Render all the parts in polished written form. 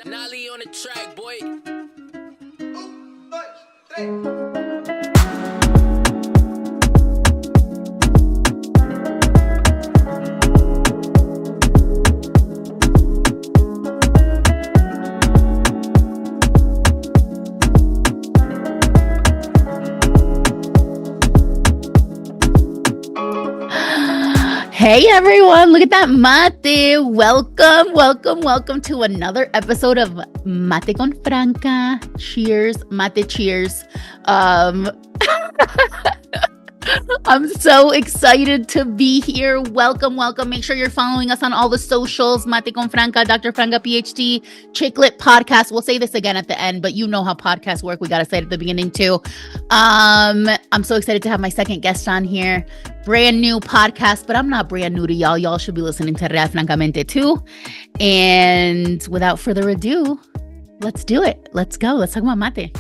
Nolly on the track, boy. Hey everyone, look at that mate. Welcome to another episode of Mate con Franca. Cheers, mate cheers. I'm so excited to be here. Welcome. Make sure you're following us on all the socials. Mate con Franca, Dr. Franca, Ph.D, Chicklet Podcast. We'll say this again at the end, but you know how podcasts work. We got to say it at the beginning too. I'm so excited to have my second guest on here. Brand new podcast, but I'm not brand new to y'all. Y'all should be listening to Francamente too. And without further ado, let's do it. Let's go. Let's talk about mate.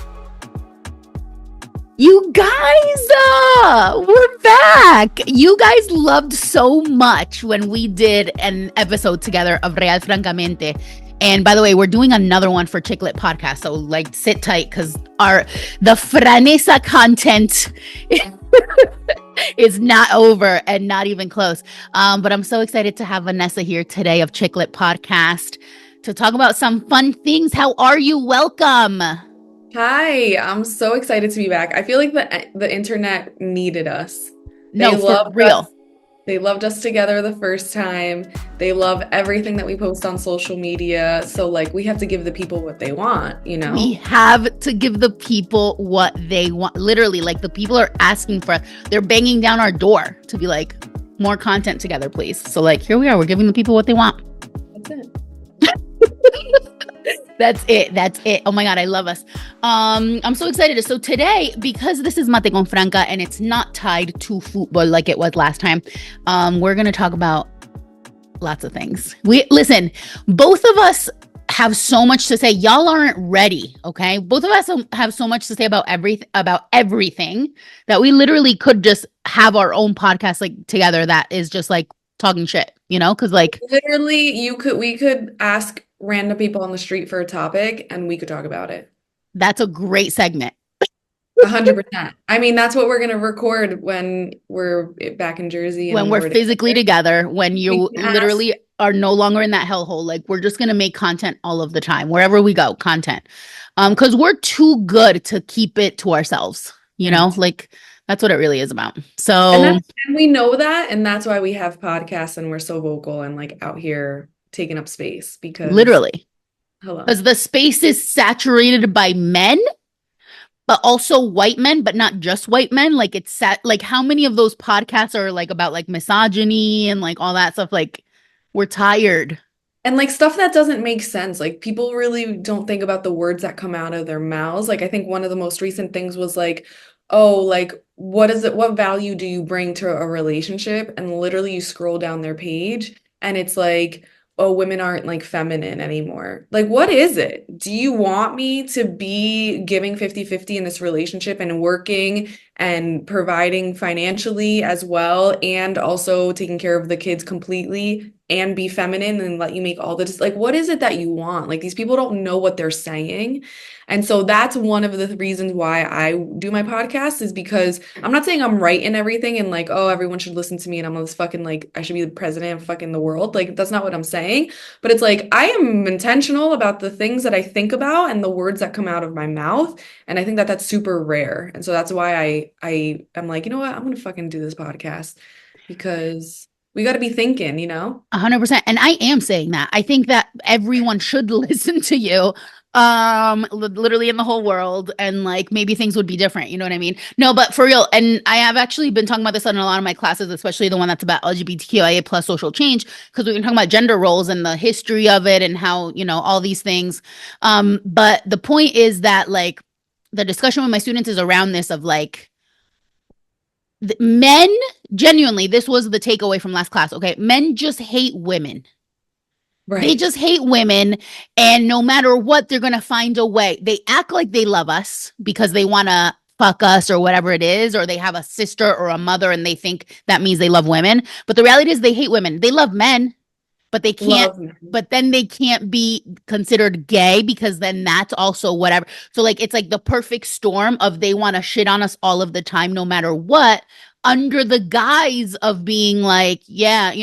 You guys, we're back. You guys loved so much when we did an episode together of Real Francamente. And by the way, we're doing another one for Chicklet Podcast. So like sit tight because the Franesa content is not over and not even close. But I'm so excited to have Vanessa here today of Chicklet Podcast to talk about some fun things. How are you? Welcome. Hi, I'm so excited to be back. I feel like the internet needed us. For real. They loved us together the first time. They love everything that we post on social media. So like we have to give the people what they want, you know? We have to give the people what they want. Literally, like the people are asking for, they're banging down our door to be like, more content together, please. So like, here we are. We're giving the people what they want. That's it. That's it. Oh my God, I love us. I'm so excited. So today, because this is Mate con Franca and it's not tied to football like it was last time, we're going to talk about lots of things. Listen, both of us have so much to say. Y'all aren't ready, okay? Both of us have so much to say about everything that we literally could just have our own podcast like together that is just like talking shit, you know? Because like literally we could ask random people on the street for a topic and we could talk about it. That's a great segment. 100%. I mean, that's what we're going to record when we're back in Jersey. When we're physically together, when you literally are no longer in that hellhole. Like we're just going to make content all of the time, wherever we go, content. Because we're too good to keep it to ourselves, you know, like that's what it really is about. So and we know that. And that's why we have podcasts and we're so vocal and like out here taking up space because literally, because the space is saturated by men, but also white men, but not just white men. Like it's like how many of those podcasts are like about like misogyny and like all that stuff? Like we're tired. And like stuff that doesn't make sense. Like people really don't think about the words that come out of their mouths. Like I think one of the most recent things was like, oh, like what value do you bring to a relationship? And literally you scroll down their page and it's like, oh, women aren't like feminine anymore. Like, what is it? Do you want me to be giving 50-50 in this relationship and working and providing financially as well and also taking care of the kids completely and be feminine and let you make all this? Like, what is it that you want? Like, these people don't know what they're saying. And so that's one of the reasons why I do my podcast is because I'm not saying I'm right in everything and like, oh, everyone should listen to me and I'm this fucking like, I should be the president of fucking the world. Like, that's not what I'm saying. But it's like, I am intentional about the things that I think about and the words that come out of my mouth. And I think that that's super rare. And so that's why I'm like, you know what? I'm going to fucking do this podcast because we got to be thinking, you know? 100%. And I am saying that. I think that everyone should listen to you. Literally in the whole world, and like maybe things would be different, you know what I mean? No, but for real, and I have actually been talking about this in a lot of my classes, especially the one that's about LGBTQIA plus social change, because we've been talking about gender roles and the history of it and how, you know, all these things. But the point is that like the discussion with my students is around this of like men, genuinely, this was the takeaway from last class. Okay, men just hate women. Right. They just hate women, and no matter what, they're going to find a way. They act like they love us because they want to fuck us or whatever it is, or they have a sister or a mother and they think that means they love women. But the reality is they hate women. They love men. but they can't, Love men. but then they can't be considered gay because then that's also whatever. So like it's like the perfect storm of they want to shit on us all of the time, no matter what, under the guise of being like, yeah,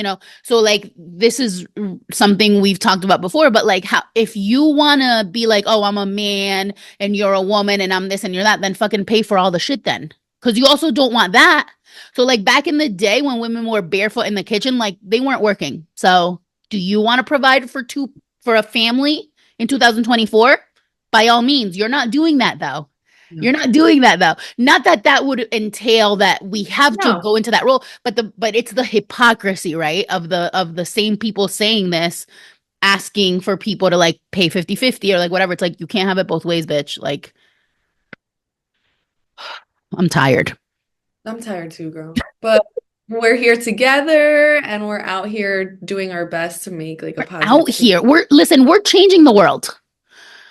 so like this is something we've talked about before, but like how if you want to be like, oh, I'm a man and you're a woman and I'm this and you're that, then fucking pay for all the shit then. Because you also don't want that. So like back in the day when women were barefoot in the kitchen, like they weren't working. So do you want to provide for a family in 2024? By all means, you're not doing that though. You're No. not doing that though. Not that that would entail that we have to No. go into that role, but it's the hypocrisy, right? Of the same people saying this, asking for people to like pay 50-50 or like whatever. It's like you can't have it both ways, bitch. Like I'm tired. I'm tired too, girl. But we're here together and we're out here doing our best to make like a We're out positive change. here. We're changing the world.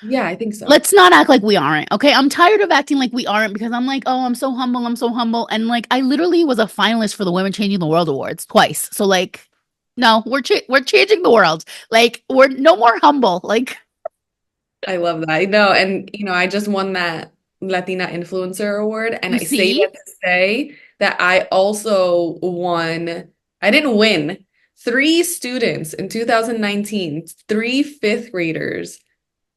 Yeah, I think so. Let's not act like we aren't. Okay. I'm tired of acting like we aren't because I'm like, oh, I'm so humble. I'm so humble. And like, I literally was a finalist for the Women Changing the World Awards twice. So like, no, we're changing the world. Like, we're no more humble. Like, I love that. I know. And, I just won that Latina Influencer Award. And you I say see? that to say that I also won, I didn't win. Three students in 2019, three fifth graders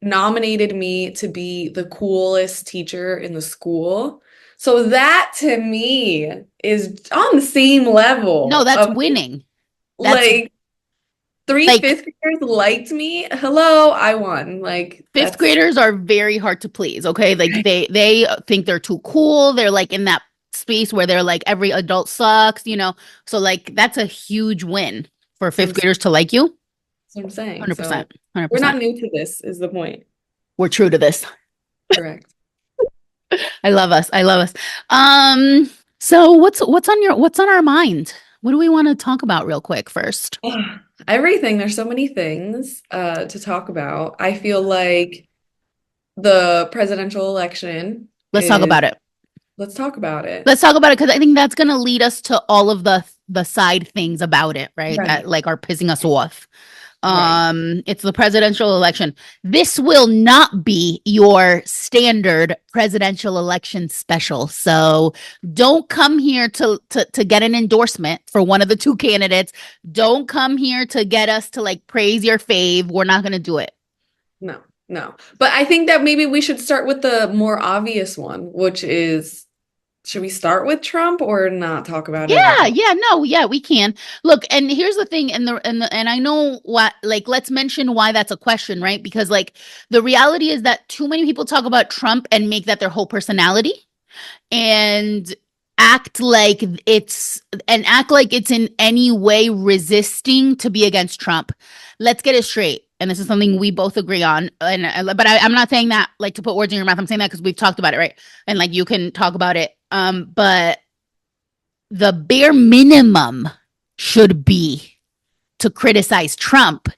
nominated me to be the coolest teacher in the school. So that to me is on the same No, level that's of winning. That's like three like fifth graders liked me. Hello, I won. Like fifth that's graders are very hard to please. Okay. Like they think they're too cool. They're like in that space where they're like every adult sucks. So like that's a huge win for what fifth graders to like you. what I'm saying. So 100%. we're 100%. not new to this, is the point. We're true to this. Correct. I love us. I love us. So what's on our mind? What do we want to talk about real quick first? Everything. There's so many things to talk about. I feel like the presidential election Let's talk is, about it. let's talk about it. Let's talk about it because I think that's going to lead us to all of the side things about it, right? That Right. like are pissing us off. Right. It's the presidential election. This will not be your standard presidential election special. So don't come here to get an endorsement for one of the two candidates. Don't come here to get us to like praise your fave. We're not going to do it. No, no. But I think that maybe we should start with the more obvious one, which is, should we start with Trump or not talk about it at Yeah, all? yeah, no, yeah, we can. Look, and here's the thing, and I know what like let's mention why that's a question, right? Because like the reality is that too many people talk about Trump and make that their whole personality and act like it's in any way resisting to be against Trump. Let's get it straight. And this is something we both agree on. But I'm not saying that like to put words in your mouth. I'm saying that because we've talked about it, right? And like you can talk about it. But the bare minimum should be to criticize Trump.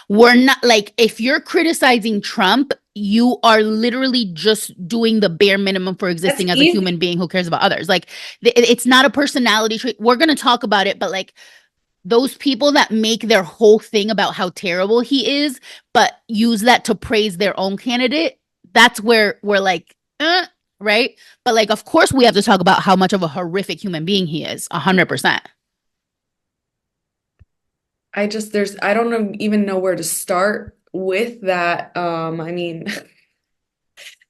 We're not like, if you're criticizing Trump, you are literally just doing the bare minimum for That's existing as a easy. human being who cares about others. Like, it's not a personality trait. We're going to talk about it, but like, those people that make their whole thing about how terrible he is, but use that to praise their own candidate, that's where we're like, right? But like, of course, we have to talk about how much of a horrific human being he is, 100%. I don't even know where to start with that. I mean,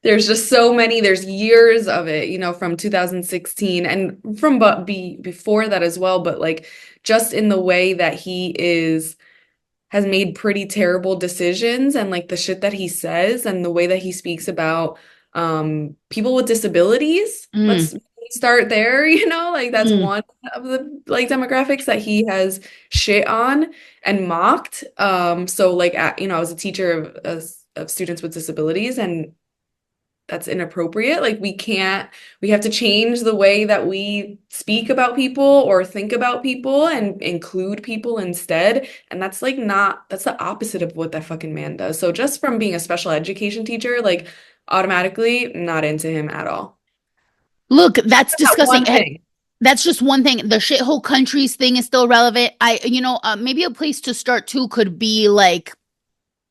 there's just so many, there's years of it, from 2016 and from before that as well, but like just in the way that he has made pretty terrible decisions and like the shit that he says and the way that he speaks about people with disabilities. Mm, Let's start there, like that's mm, one of the like demographics that he has shit on and mocked. So like I was a teacher of students with disabilities, and that's inappropriate. Like we have to change the way that we speak about people or think about people and include people instead. And that's like not, that's the opposite of what that fucking man does. So just from being a special education teacher, like automatically not into him at all. look, that's That disgusting. one thing. That's just one thing. The shithole countries thing is still relevant. Maybe a place to start too could be like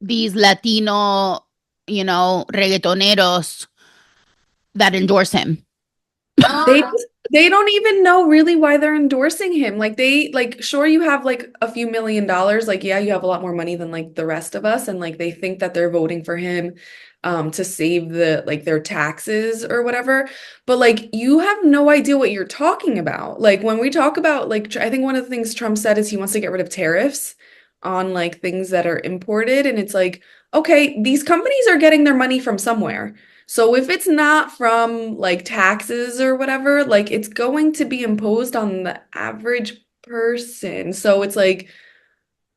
these Latino, reggaetoneros that endorse him. They they don't even know really why they're endorsing him. Like they like sure you have like a few $1 million. Like yeah, you have a lot more money than like the rest of us and like they think that they're voting for him to save the like their taxes or whatever. But like you have no idea what you're talking about. Like when we talk about like I think one of the things Trump said is he wants to get rid of tariffs on like things that are imported and it's like okay, these companies are getting their money from somewhere. So if it's not from like taxes or whatever, like it's going to be imposed on the average person. So it's like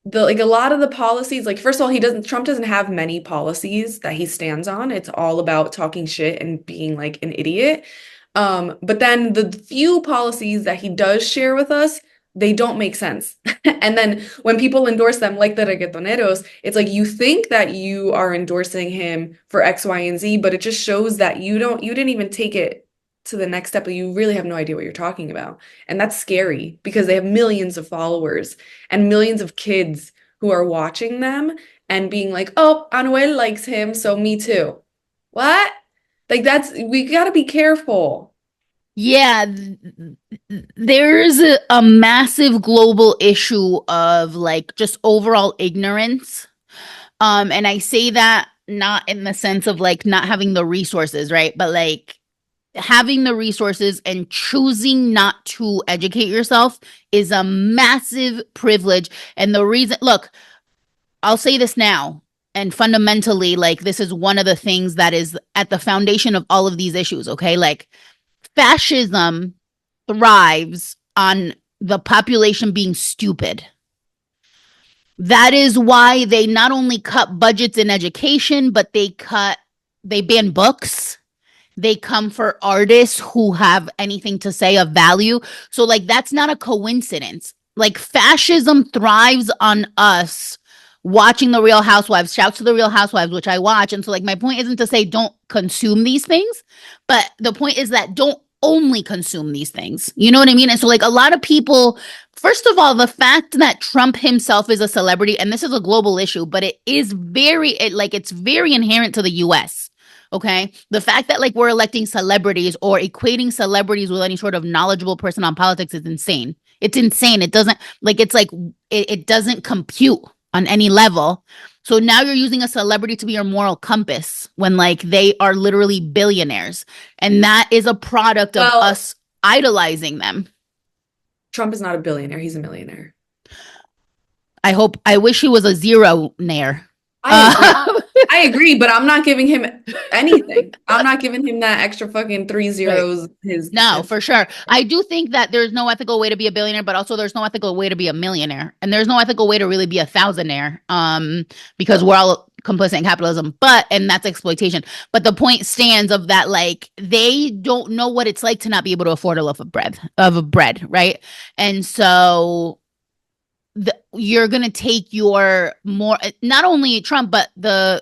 the like a lot of the policies, like first of all, he doesn't Trump doesn't have many policies that he stands on. It's all about talking shit and being like an idiot. But then the few policies that he does share with us, they don't make sense. And then when people endorse them, like the reggaetoneros, it's like you think that you are endorsing him for X, Y, and Z, but it just shows that you didn't even take it to the next step. You really have no idea what you're talking about. And that's scary because they have millions of followers and millions of kids who are watching them and being like, oh, Anuel likes him, so me too. What? Like that's we gotta be careful. Yeah, there's a massive global issue of like just overall ignorance. And I say that not in the sense of like not having the resources, right? But like having the resources and choosing not to educate yourself is a massive privilege. And the reason, look, I'll say this now. And fundamentally, like, this is one of the things that is at the foundation of all of these issues, okay? Like, fascism thrives on the population being stupid. That is why they not only cut budgets in education, but they ban books. They come for artists who have anything to say of value. So, like, that's not a coincidence. Like, fascism thrives on us watching the Real Housewives. Shouts to the Real Housewives, which I watch. And so, like, my point isn't to say don't consume these things, but the point is that don't only consume these things. You know what I mean? And so, like, a lot of people, first of all, the fact that Trump himself is a celebrity, and this is a global issue, but it's very inherent to the US. Okay. The fact that like we're electing celebrities or equating celebrities with any sort of knowledgeable person on politics is insane. It's insane. It doesn't like it's like it doesn't compute on any level. So now you're using a celebrity to be your moral compass when like they are literally billionaires. And that is a product of Well, us idolizing them. Trump is not a billionaire, he's a millionaire. I wish he was a zero-naire. I agree. I agree, but I'm not giving him anything. I'm not giving him that extra fucking three Right. zeros. No, for sure. I do think that there's no ethical way to be a billionaire, but also there's no ethical way to be a millionaire. And there's no ethical way to really be a thousandaire. Because we're all complicit in capitalism, and that's exploitation. But the point stands of that, like, they don't know what it's like to not be able to afford a loaf of bread, right? And so you're going to take your more not only Trump but the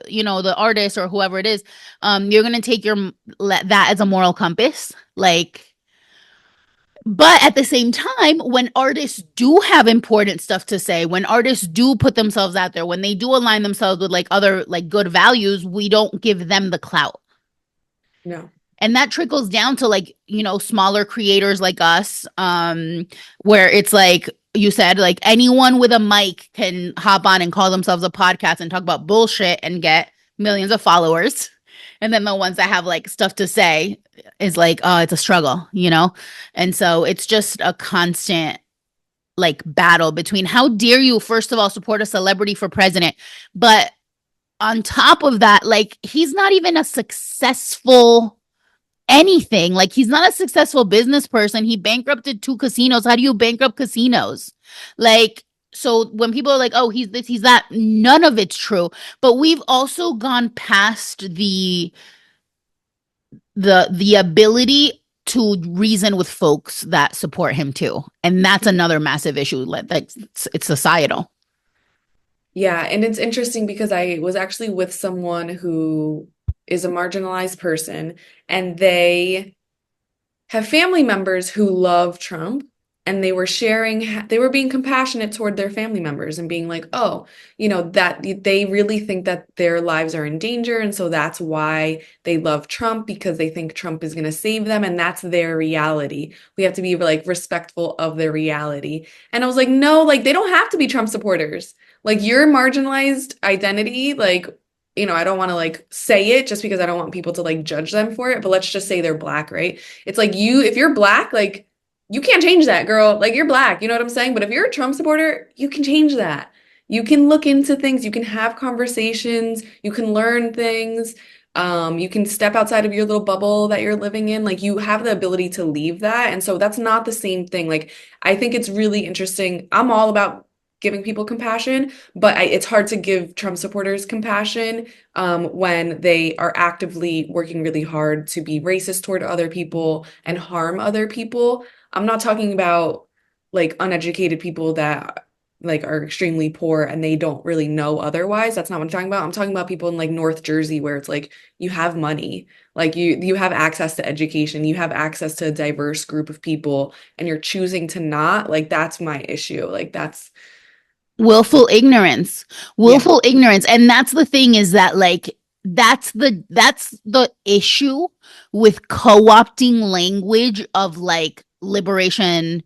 artist or whoever it is, you're going to take that as a moral compass, like, but at the same time, when artists do have important stuff to say, when artists do put themselves out there, when they do align themselves with like other like good values, we don't give them the clout. No. And that trickles down to like smaller creators like us, where it's like you said, like anyone with a mic can hop on and call themselves a podcast and talk about bullshit and get millions of followers. And then the ones that have like stuff to say is like, oh, it's a struggle, and so it's just a constant like battle between how dare you first of all support a celebrity for president, but on top of that, like, he's not even a successful anything. Like, he's not a successful business person. He bankrupted 2 casinos. How do you bankrupt casinos? Like, so when people are like, oh, he's this, he's that, none of it's true. But we've also gone past the ability to reason with folks that support him too. And that's another massive issue. It's societal. Yeah, and it's interesting because I was actually with someone who is a marginalized person and they have family members who love Trump, and they were they were being compassionate toward their family members and being like, oh, that they really think that their lives are in danger. And so that's why they love Trump, because they think Trump is going to save them. And that's their reality. We have to be like respectful of their reality. And I was like, no, like they don't have to be Trump supporters. Like your marginalized identity, like, I don't want to like say it just because I don't want people to like judge them for it, but let's just say they're Black, right? It's like if you're Black, like you can't change that, girl. Like you're Black, you know what I'm saying? But if you're a Trump supporter, you can change that. You can look into things, you can have conversations, you can learn things. You can step outside of your little bubble that you're living in. Like you have the ability to leave that. And so that's not the same thing. Like I think it's really interesting. I'm all about giving people compassion, but it's hard to give Trump supporters compassion when they are actively working really hard to be racist toward other people and harm other people. I'm not talking about like uneducated people that like are extremely poor and they don't really know otherwise. That's not what I'm talking about. I'm talking about people in like North Jersey where it's like you have money, like you have access to education, you have access to a diverse group of people, and you're choosing to not. Like that's my issue. Like that's Willful ignorance. yeah. Willful ignorance. And that's the thing, is that like that's the issue with co-opting language of like liberation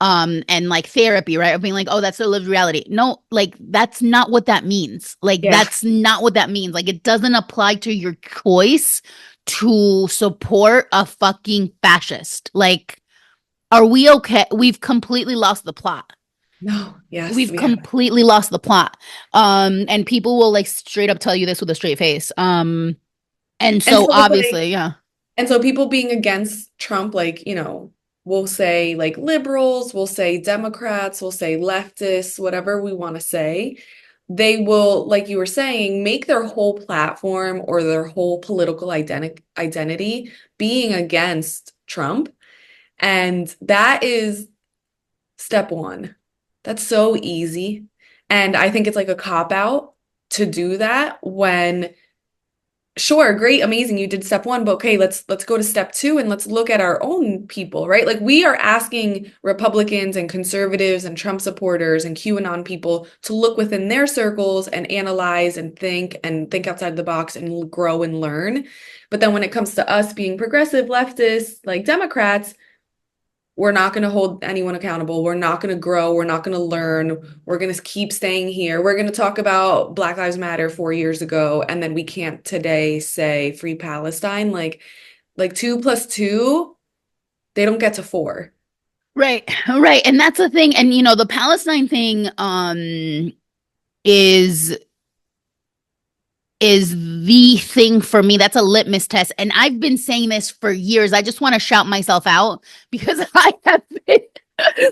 and like therapy, right? Of being like, oh, that's the lived reality. No, like that's not what that means. Like Yeah. that's not what that means. Like it doesn't apply to your choice to support a fucking fascist. Like, are we okay? We've completely lost the plot. No, yes, We've we have. completely lost the plot. And people will like straight up tell you this with a straight face. And And so so it's like, obviously, yeah. and so people being against Trump, like, we'll say like liberals, we'll say Democrats, we'll say leftists, whatever we want to say. They will, like you were saying, make their whole platform or their whole political identity being against Trump. And that is step one. That's so easy. And I think it's like a cop out to do that when sure, great, amazing, you did step one, but okay, let's go to step two and let's look at our own people, right? Like we are asking Republicans and conservatives and Trump supporters and QAnon people to look within their circles and analyze and think outside the box and grow and learn. But then when it comes to us being progressive leftists, like Democrats, we're not going to hold anyone accountable. We're not going to grow. We're not going to learn. We're going to keep staying here. We're going to talk about Black Lives Matter 4 years ago, and then we can't today say free Palestine. Like 2 plus 2, they don't get to 4. Right, right. And that's the thing. And the Palestine thing is the thing for me. That's a litmus test. And I've been saying this for years. I just want to shout myself out because I have been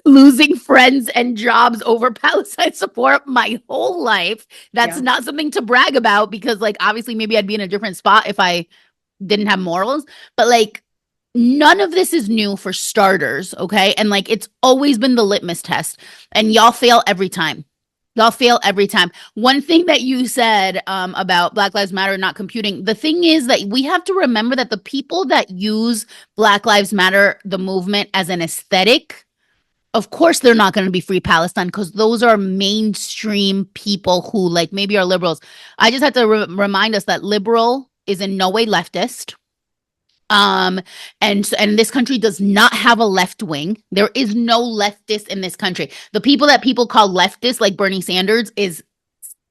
losing friends and jobs over Palestine support my whole life. That's Yeah. not something to brag about because, like, obviously, maybe I'd be in a different spot if I didn't have morals. But, like, none of this is new for starters. Okay. And, like, it's always been the litmus test. And y'all fail every time. Y'all fail every time. One thing that you said about Black Lives Matter not computing, the thing is that we have to remember that the people that use Black Lives Matter, the movement, as an aesthetic, of course they're not going to be free Palestine because those are mainstream people who like maybe are liberals. I just have to remind us that liberal is in no way leftist. And this country does not have a left wing. There is no leftist in this country. The people that people call leftist, like Bernie Sanders, is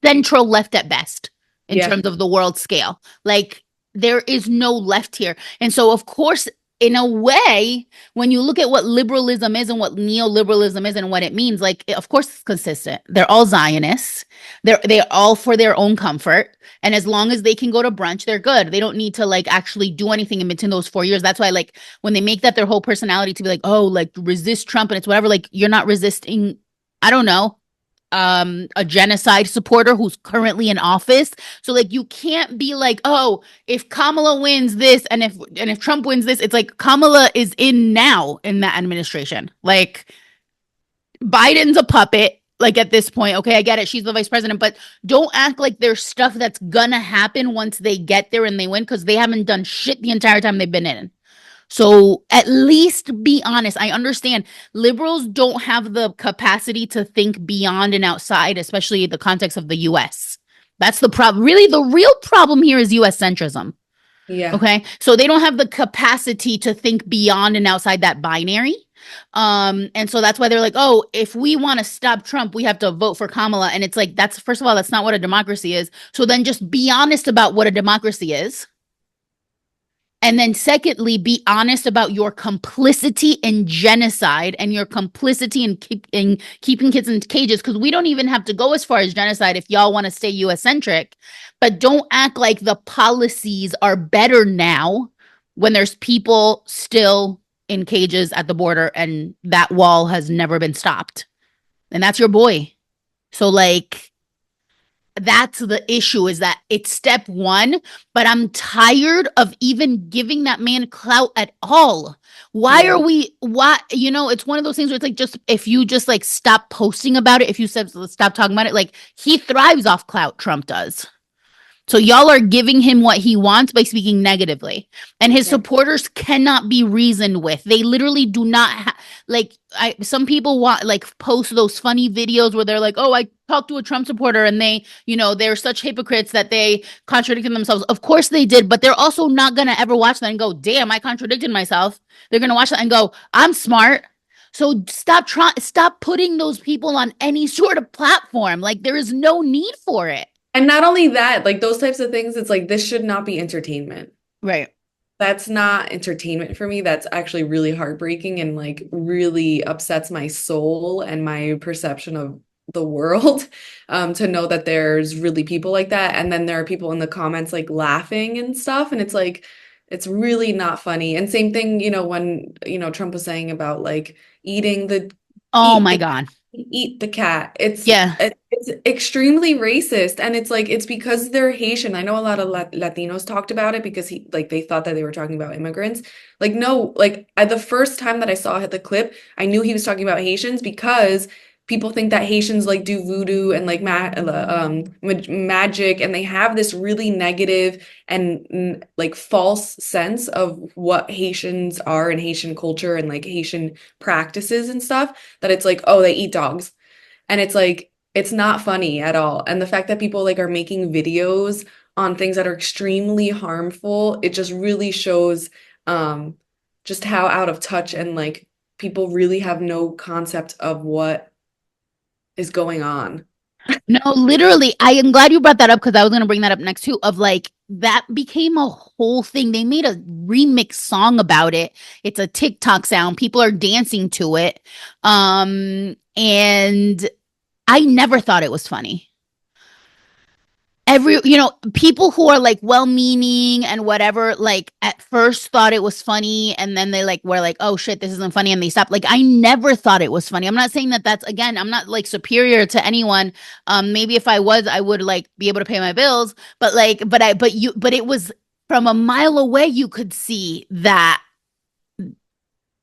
central left at best in Yeah. terms of the world scale. Like there is no left here. And so of course, in a way, when you look at what liberalism is and what neoliberalism is and what it means, like of course it's consistent. They're all Zionists. They're all for their own comfort. And as long as they can go to brunch, they're good. They don't need to like actually do anything in between those 4 years. That's why like when they make that their whole personality to be like, oh, like resist Trump and it's whatever, like you're not resisting, I don't know, a genocide supporter who's currently in office. So like you can't be like, oh, if Kamala wins this and if Trump wins this, it's like Kamala is in now in that administration. Like Biden's a puppet. Like at this point, okay, I get it. She's the vice president, but don't act like there's stuff that's gonna happen once they get there and they win because they haven't done shit the entire time they've been in. So at least be honest. I understand liberals don't have the capacity to think beyond and outside, especially the context of the US. That's the problem. Really, the real problem here is US centrism. Yeah. Okay. So they don't have the capacity to think beyond and outside that binary. And so that's why they're like, oh, if we want to stop Trump, we have to vote for Kamala. And it's like, that's first of all, that's not what a democracy is. So then just be honest about what a democracy is. And then, secondly, be honest about your complicity in genocide and your complicity in keeping kids in cages. Because we don't even have to go as far as genocide if y'all want to stay US centric. But don't act like the policies are better now when there's people still in cages at the border and that wall has never been stopped. And that's your boy. So, like, that's the issue is that it's step one, but I'm tired of even giving that man clout at all. Why are Yeah. we, why, it's one of those things where it's like, just if you just like stop posting about it, if you stop talking about it, like he thrives off clout, Trump does. So y'all are giving him what he wants by speaking negatively. And his Yeah. supporters cannot be reasoned with. They literally do not like some people want like post those funny videos where they're like, "Oh, I talked to a Trump supporter and they're such hypocrites that they contradicted themselves." Of course they did, but they're also not going to ever watch that and go, "Damn, I contradicted myself." They're going to watch that and go, "I'm smart." So stop putting those people on any sort of platform. Like there is no need for it. And not only that, like those types of things, it's like this should not be entertainment. Right. That's not entertainment for me. That's actually really heartbreaking and like really upsets my soul and my perception of the world. To know that there's really people like that. And then there are people in the comments like laughing and stuff. And it's like, it's really not funny. And same thing, when, Trump was saying about like eating the Oh eat my the God. eat the cat. It's Yeah. it's extremely racist, and it's like it's because they're Haitian. I know a lot of Latinos talked about it because they thought that they were talking about immigrants. Like no, like the first time that I saw the clip, I knew he was talking about Haitians because people think that Haitians like do voodoo and like magic, and they have this really negative and like false sense of what Haitians are and Haitian culture and like Haitian practices and stuff, that it's like, oh, they eat dogs. And it's like, it's not funny at all. And the fact that people like are making videos on things that are extremely harmful, it just really shows um just how out of touch and like people really have no concept of what is going on. No, literally, I am glad you brought that up because I was gonna bring that up next too. Of like that became a whole thing. They made a remix song about it. It's a TikTok sound. People are dancing to it. And I never thought it was funny. People who are like well-meaning and whatever, like at first thought it was funny, and then they like were like, "Oh shit, this isn't funny," and they stopped. Like I never thought it was funny. I'm not saying that that's again. I'm not like superior to anyone. Maybe if I was, I would like be able to pay my bills. But like, but it was from a mile away. You could see that.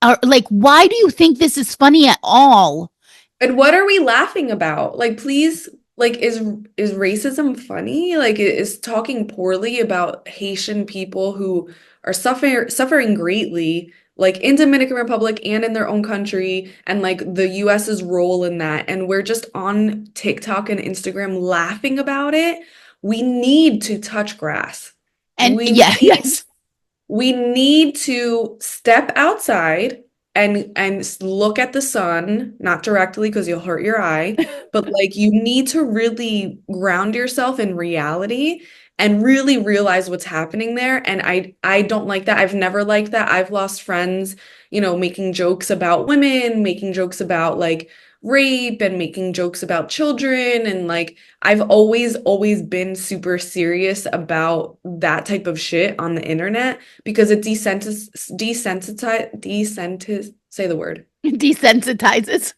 Or like, why do you think this is funny at all? And what are we laughing about? Like, please, like, is racism funny? Like, is talking poorly about Haitian people who are suffering greatly, like in Dominican Republic and in their own country, and like the US's role in that, and we're just on TikTok and Instagram laughing about it. We need to touch grass. And We yeah, need yes. we need to step outside and look at the sun, not directly because you'll hurt your eye, but like you need to really ground yourself in reality and really realize what's happening there. And I don't like that. I've never liked that. I've lost friends, making jokes about women, making jokes about like rape and making jokes about children, and like I've always been super serious about that type of shit on the internet because it say the word, Desensitizes.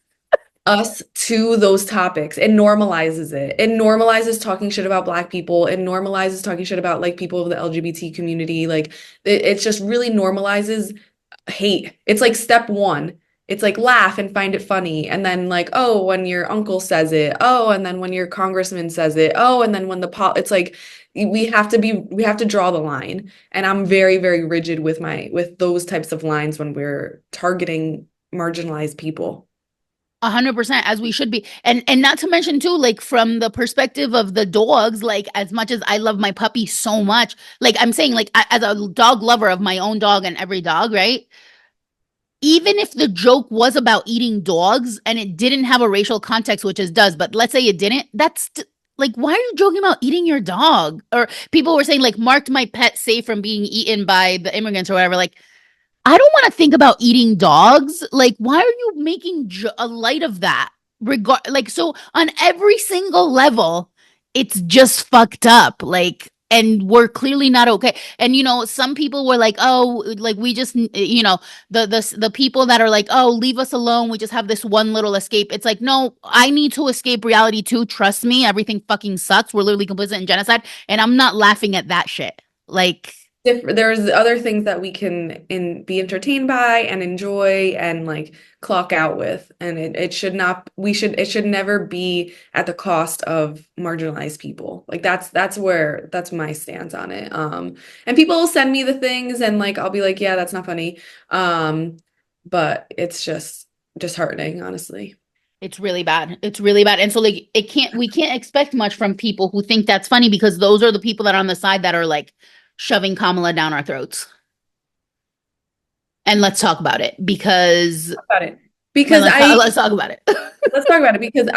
us to those topics. It normalizes it. It normalizes talking shit about Black people. It normalizes talking shit about like people of the LGBT community. Like it just really normalizes hate. It's like step one. it's like laugh and find it funny. And then like, oh, when your uncle says it, oh, and then when your congressman says it, oh, and then when it's like we have to draw the line. And I'm very, very rigid with with those types of lines when we're targeting marginalized people. 100%, as we should be. And not to mention too, like from the perspective of the dogs, like as much as I love my puppy so much, like I'm saying, like as a dog lover of my own dog and every dog, right? Even if the joke was about eating dogs and it didn't have a racial context, which it does, but let's say it didn't, like, why are you joking about eating your dog? Or people were saying, like, marked my pet safe from being eaten by the immigrants or whatever. Like, I don't want to think about eating dogs. Like, why are you making a light of that? Like, so on every single level, it's just fucked up. Like, and we're clearly not okay. And some people were like, "Oh, like we just, the people that are like, oh, leave us alone. We just have this one little escape." It's like, no, I need to escape reality too. Trust me, everything fucking sucks. We're literally complicit in genocide, and I'm not laughing at that shit. Like, There's other things that we can be entertained by and enjoy and like clock out with, and it should not it should never be at the cost of marginalized people. Like that's my stance on it. And people will send me the things and like I'll be like, yeah, that's not funny. But it's just disheartening, honestly. it's really bad. It's really bad. And so like we can't expect much from people who think that's funny, because those are the people that are on the side that are like shoving Kamala down our throats. And let's talk about it, because About it because let's talk about it. let's talk about it because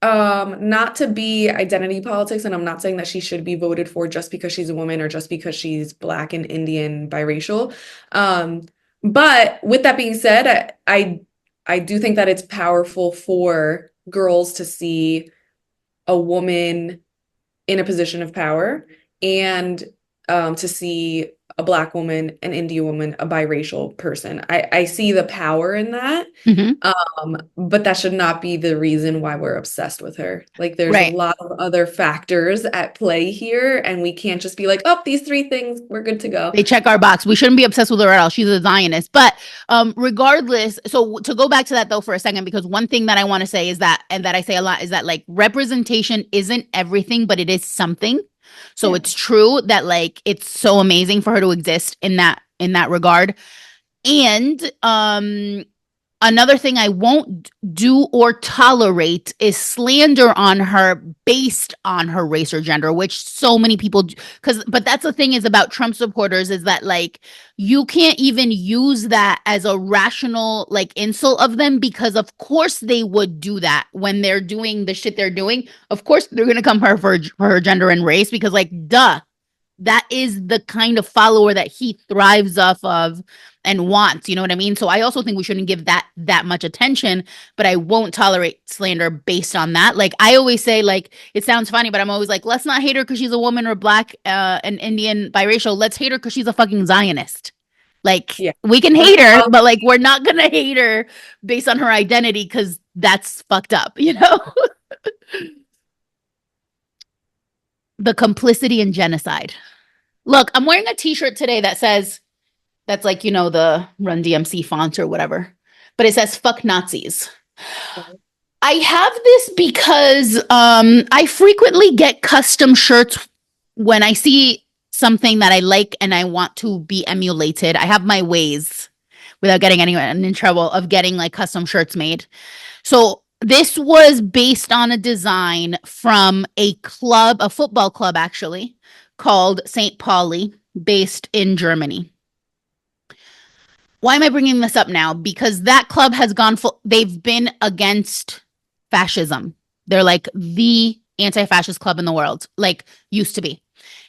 not to be identity politics, and I'm not saying that she should be voted for just because she's a woman or just because she's Black and Indian biracial. But with that being said, I do think that it's powerful for girls to see a woman in a position of power, and to see a Black woman, an Indian woman, a biracial person. I see the power in that. Mhm. But that should not be the reason why we're obsessed with her. Like there's a Right. lot of other factors at play here, and we can't just be like, oh, these three things, we're good to go. They check our box. We shouldn't be obsessed with her at all. She's a Zionist. But regardless, so to go back to that though for a second, because one thing that I want to say is that, and that I say a lot, is that like representation isn't everything, but it is something. So Yeah. it's true that like it's so amazing for her to exist in that regard. And another thing I won't do or tolerate is slander on her based on her race or gender, which so many people do. But that's the thing is about Trump supporters, is that like you can't even use that as a rational like insult of them, because of course they would do that when they're doing the shit they're doing. Of course they're gonna come for her gender and race, because like duh, that is the kind of follower that he thrives off of and wants, you know what I mean? So I also think we shouldn't give that much attention, but I won't tolerate slander based on that. Like I always say, like it sounds funny, but I'm always like, let's not hate her because she's a woman or Black and Indian biracial. Let's hate her because she's a fucking Zionist. Like Yeah. we can hate her, but like we're not gonna hate her based on her identity, because that's fucked up, you know? The complicity in genocide. Look, I'm wearing a t-shirt today that says, that's like, the Run DMC font or whatever, but it says fuck Nazis. I have this because I frequently get custom shirts when I see something that I like and I want to be emulated. I have my ways, without getting anyone in trouble, of getting like custom shirts made. So this was based on a design from a club, a football club actually, called St. Pauli, based in Germany. Why am I bringing this up now? Because that club has gone full, they've been against fascism. They're like the anti-fascist club in the world, like used to be.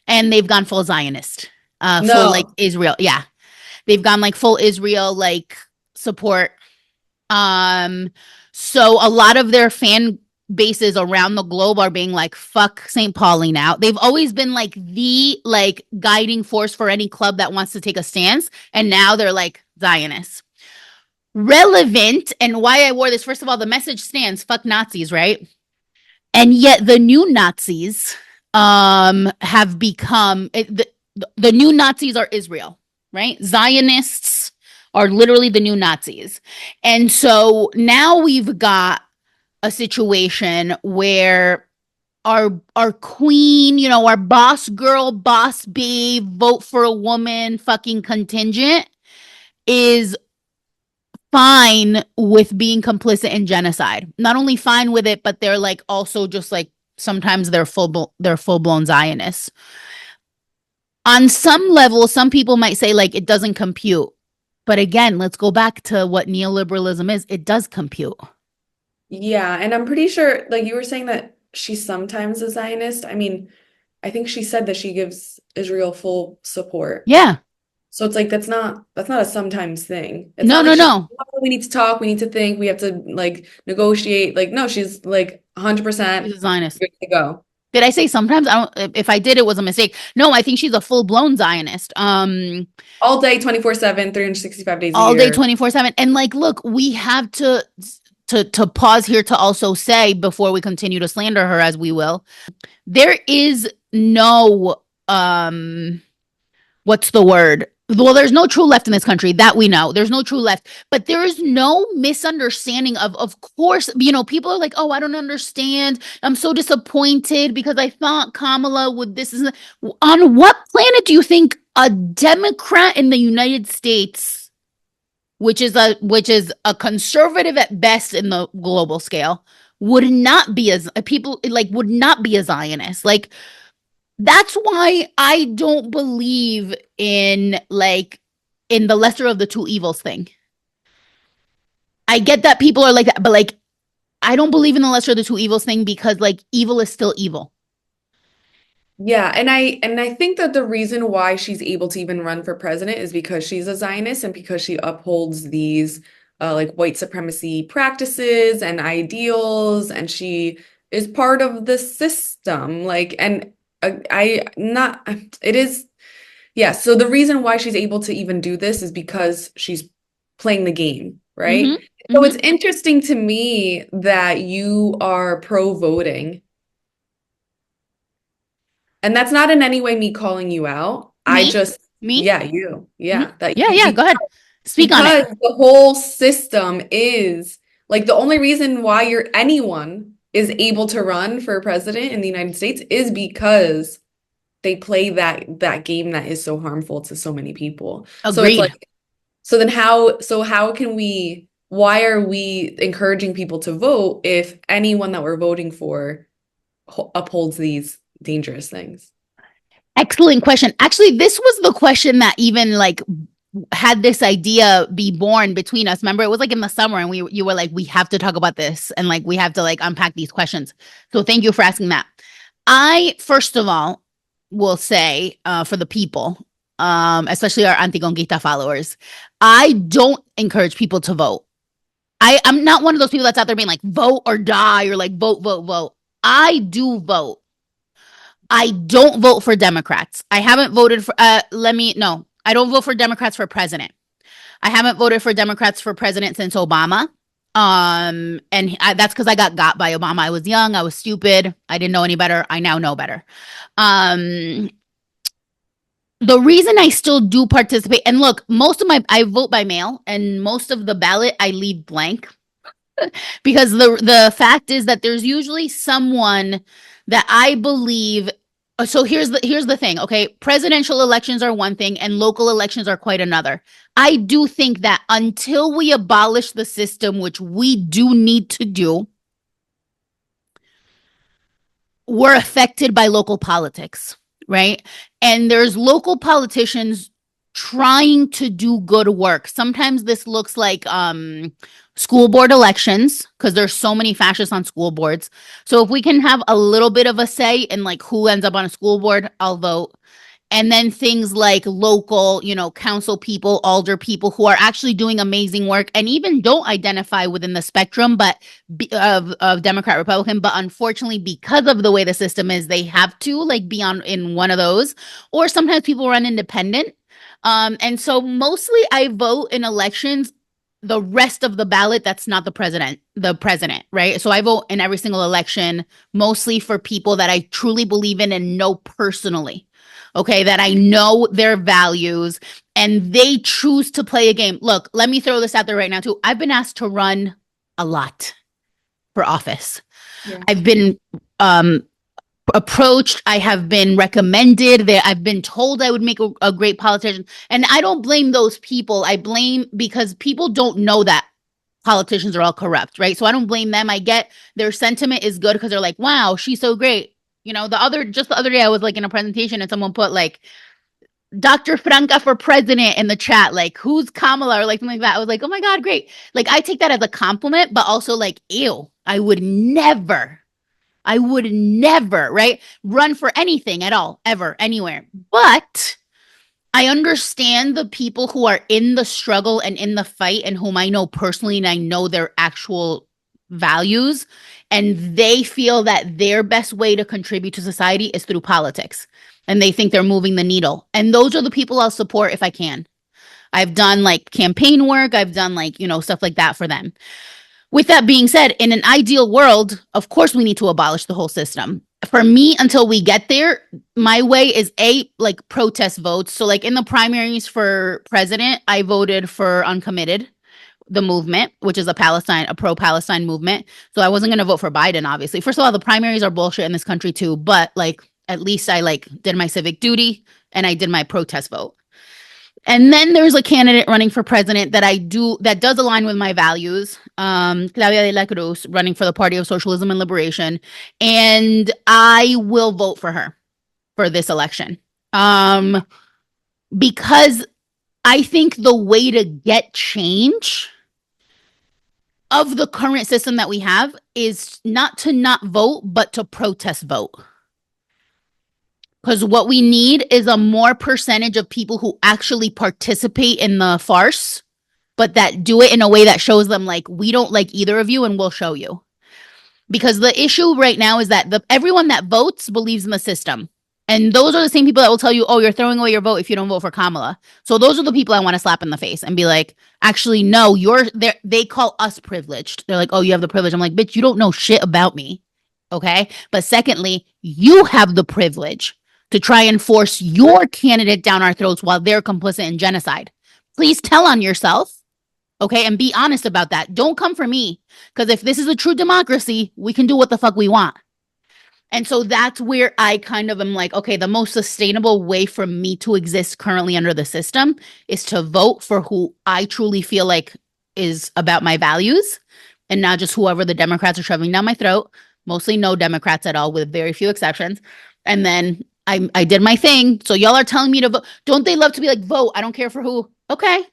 And they've gone full Zionist, full like No. Israel. Yeah. They've gone like full Israel, like support. So a lot of their fan bases around the globe are being like, fuck St. Pauli now. They've always been like the like guiding force for any club that wants to take a stance. And now they're like Zionists. Relevant, and why I wore this, first of all, the message stands, fuck Nazis, right? And yet the new Nazis have become the new Nazis are Israel, right? Zionists are literally the new Nazis. And so now we've got a situation where our queen, you know, our boss girl, boss babe, vote for a woman fucking contingent is fine with being complicit in genocide. Not only fine with it, but they're like also just like sometimes they're full-blown Zionists. On some level, some people might say like it doesn't compute. But again, let's go back to what neoliberalism is. It does compute. Yeah, and I'm pretty sure, like you were saying that she's sometimes a Zionist. I mean, I think she said that she gives Israel full support. Yeah. So it's like that's not a sometimes thing. It's No, not no, like she's no. oh, we need to talk, we need to think, we have to like negotiate. Like no, she's like 100% She's a Zionist. good to go. Did I say sometimes? I don't. If I did, it was a mistake. No, I think she's a full-blown Zionist. All day, 24/7, 365 days a All day, year. 24/7. And like, look, we have to pause here to also say before we continue to slander her, as we will, there is no what's the word? Well, there's no true left in this country, that we know. There's no true left, but there is no misunderstanding of course, you know, people are like, oh, I don't understand. I'm so disappointed because I thought Kamala would this is on what planet do you think a Democrat in the United States, which is a conservative at best in the global scale, would not be as people like would not be a Zionist? Like that's why I don't believe in the lesser of the two evils thing. I get that people are like that, but like I don't believe in the lesser of the two evils thing because like evil is still evil. Yeah, and I think that the reason why she's able to even run for president is because she's a Zionist and because she upholds these like white supremacy practices and ideals, and she is part of the system. Like, and I not it is yeah. So the reason why she's able to even do this is because she's playing the game, Mm-hmm. right? So Mm-hmm. it's interesting to me that you are pro-voting. And that's not in any way me calling you out. I Me? just, Me? yeah, you, Mm-hmm. yeah, that Yeah, you, yeah. Go ahead. Speak on it. because the whole system is like the only reason why anyone is able to run for president in the United States is because they play that game that is so harmful to so many people. So it's Agreed. like, so how can why are we encouraging people to vote if anyone that we're voting for upholds these dangerous things? Excellent question. Actually, this was the question that even like had this idea be born between us. Remember, it was like in the summer, and you were like, we have to talk about this, and like we have to like unpack these questions. So thank you for asking that. I first of all will say for the people, especially our anti-conquista followers, I don't encourage people to vote. I'm not one of those people that's out there being like vote or die or like vote, vote, vote. I do vote. I don't vote for Democrats. I haven't voted for no. I don't vote for Democrats for president. I haven't voted for Democrats for president since Obama. That's because I got by Obama. I was young, I was stupid, I didn't know any better. I now know better. Um the reason I still do participate, and look, I vote by mail, and most of the ballot I leave blank because the fact is that there's usually someone that I believe. So here's the thing, okay? Presidential elections are one thing and local elections are quite another. I do think that until we abolish the system, which we do need to do, we're affected by local politics, right? And there's local politicians trying to do good work. Sometimes this looks like school board elections because there's so many fascists on school boards. So if we can have a little bit of a say in like who ends up on a school board, I'll vote. And then things like local, you know, council people, alder people who are actually doing amazing work and even don't identify within the spectrum of Democrat Republican, but unfortunately because of the way the system is, they have to like be on in one of those. Or sometimes people run independent. And so mostly I vote in elections the rest of the ballot that's not the president, right? So I vote in every single election mostly for people that I truly believe in and know personally. okay, that I know their values and they choose to play a game. Look, let me throw this out there right now too. I've been asked to run a lot for office. Yeah. I've been approached, I have been recommended, that I've been told I would make a great politician. And I don't blame those people. I blame because people don't know that politicians are all corrupt, right? So I don't blame them. I get their sentiment is good because they're like, wow, she's so great. You know, just the other day I was like in a presentation and someone put like Dr. Franca for president in the chat, like who's Kamala or like something like that. I was like, oh my God, great. Like I take that as a compliment, but also like, ew, I would never, right? Run for anything at all, ever, anywhere. But I understand the people who are in the struggle and in the fight and whom I know personally and I know their actual values. And they feel that their best way to contribute to society is through politics. And they think they're moving the needle. And those are the people I'll support if I can. I've done like campaign work, I've done like, stuff like that for them. With that being said, in an ideal world, of course, we need to abolish the whole system. For me, until we get there, my way is like protest votes. So, like in the primaries for president, I voted for Uncommitted, the movement, which is a pro-Palestine movement. So I wasn't going to vote for Biden, obviously. First of all, the primaries are bullshit in this country too, but like at least I like did my civic duty and I did my protest vote. And then there's a candidate running for president that does align with my values. Claudia de la Cruz, running for the Party of Socialism and Liberation. And I will vote for her for this election. Because I think the way to get change of the current system that we have is not to not vote, but to protest vote. Because what we need is a more percentage of people who actually participate in the farce, but that do it in a way that shows them like, we don't like either of you and we'll show you. Because the issue right now is that everyone that votes believes in the system. And those are the same people that will tell you, oh, you're throwing away your vote if you don't vote for Kamala. So those are the people I want to slap in the face and be like, actually, no, they call us privileged. They're like, oh, you have the privilege. I'm like, bitch, you don't know shit about me. Okay. But secondly, you have the privilege to try and force your candidate down our throats while they're complicit in genocide. Please tell on yourself, okay, and be honest about that. Don't come for me, because if this is a true democracy, we can do what the fuck we want. And so that's where I kind of am like, okay, the most sustainable way for me to exist currently under the system is to vote for who I truly feel like is about my values and not just whoever the Democrats are shoving down my throat. Mostly no Democrats at all, with very few exceptions. And then I did my thing. So y'all are telling me to vote. Don't they love to be like, vote? I don't care for who. Okay.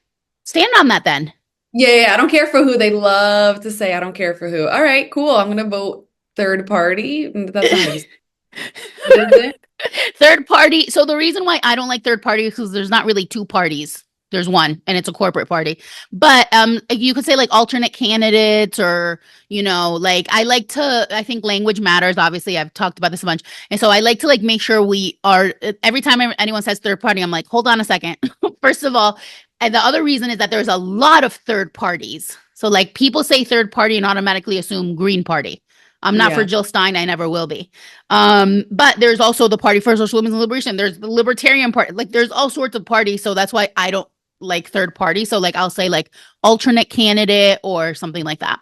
Stand on that then. Yeah, I don't care for who. They love to say, I don't care for who. All right, cool. I'm going to vote third party. That's not how you say it. What is it? Third party. So the reason why I don't like third party is because there's not really two parties. There's one, and it's a corporate party. But you could say like alternate candidates, or like I think language matters. Obviously, I've talked about this a bunch, and so I like to like make sure we are. Every time anyone says third party, I'm like, hold on a second. First of all, and the other reason is that there's a lot of third parties. So like people say third party and automatically assume Green Party. I'm not for Jill Stein. I never will be. But there's also the Party for Socialism and Liberation. There's the Libertarian Party. Like there's all sorts of parties. So that's why I don't like third party. So like I'll say like alternate candidate or something like that.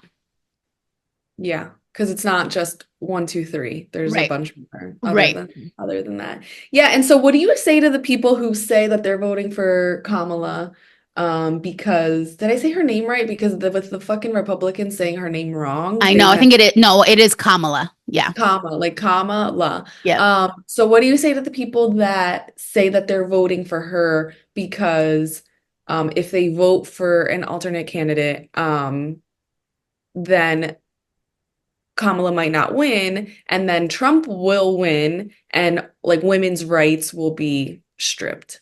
Yeah, because it's not just 1, 2, 3. There's a bunch more other than that. Yeah, and so what do you say to the people who say that they're voting for Kamala? Because did I say her name right? Because with the fucking Republicans saying her name wrong. I know. I think it is. No, it is Kamala. Yeah. Kamala. Yeah. So what do you say to the people that say that they're voting for her because if they vote for an alternate candidate, then Kamala might not win, and then Trump will win, and like women's rights will be stripped.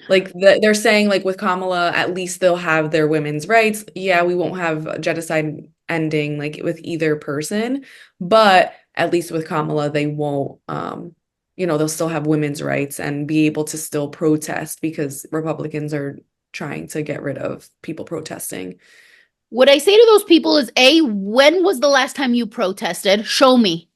Like they're saying, like with Kamala, at least they'll have their women's rights. Yeah, we won't have genocide ending like with either person, but at least with Kamala, they won't. They'll still have women's rights and be able to still protest because Republicans are trying to get rid of people protesting. What I say to those people is, when was the last time you protested? Show me.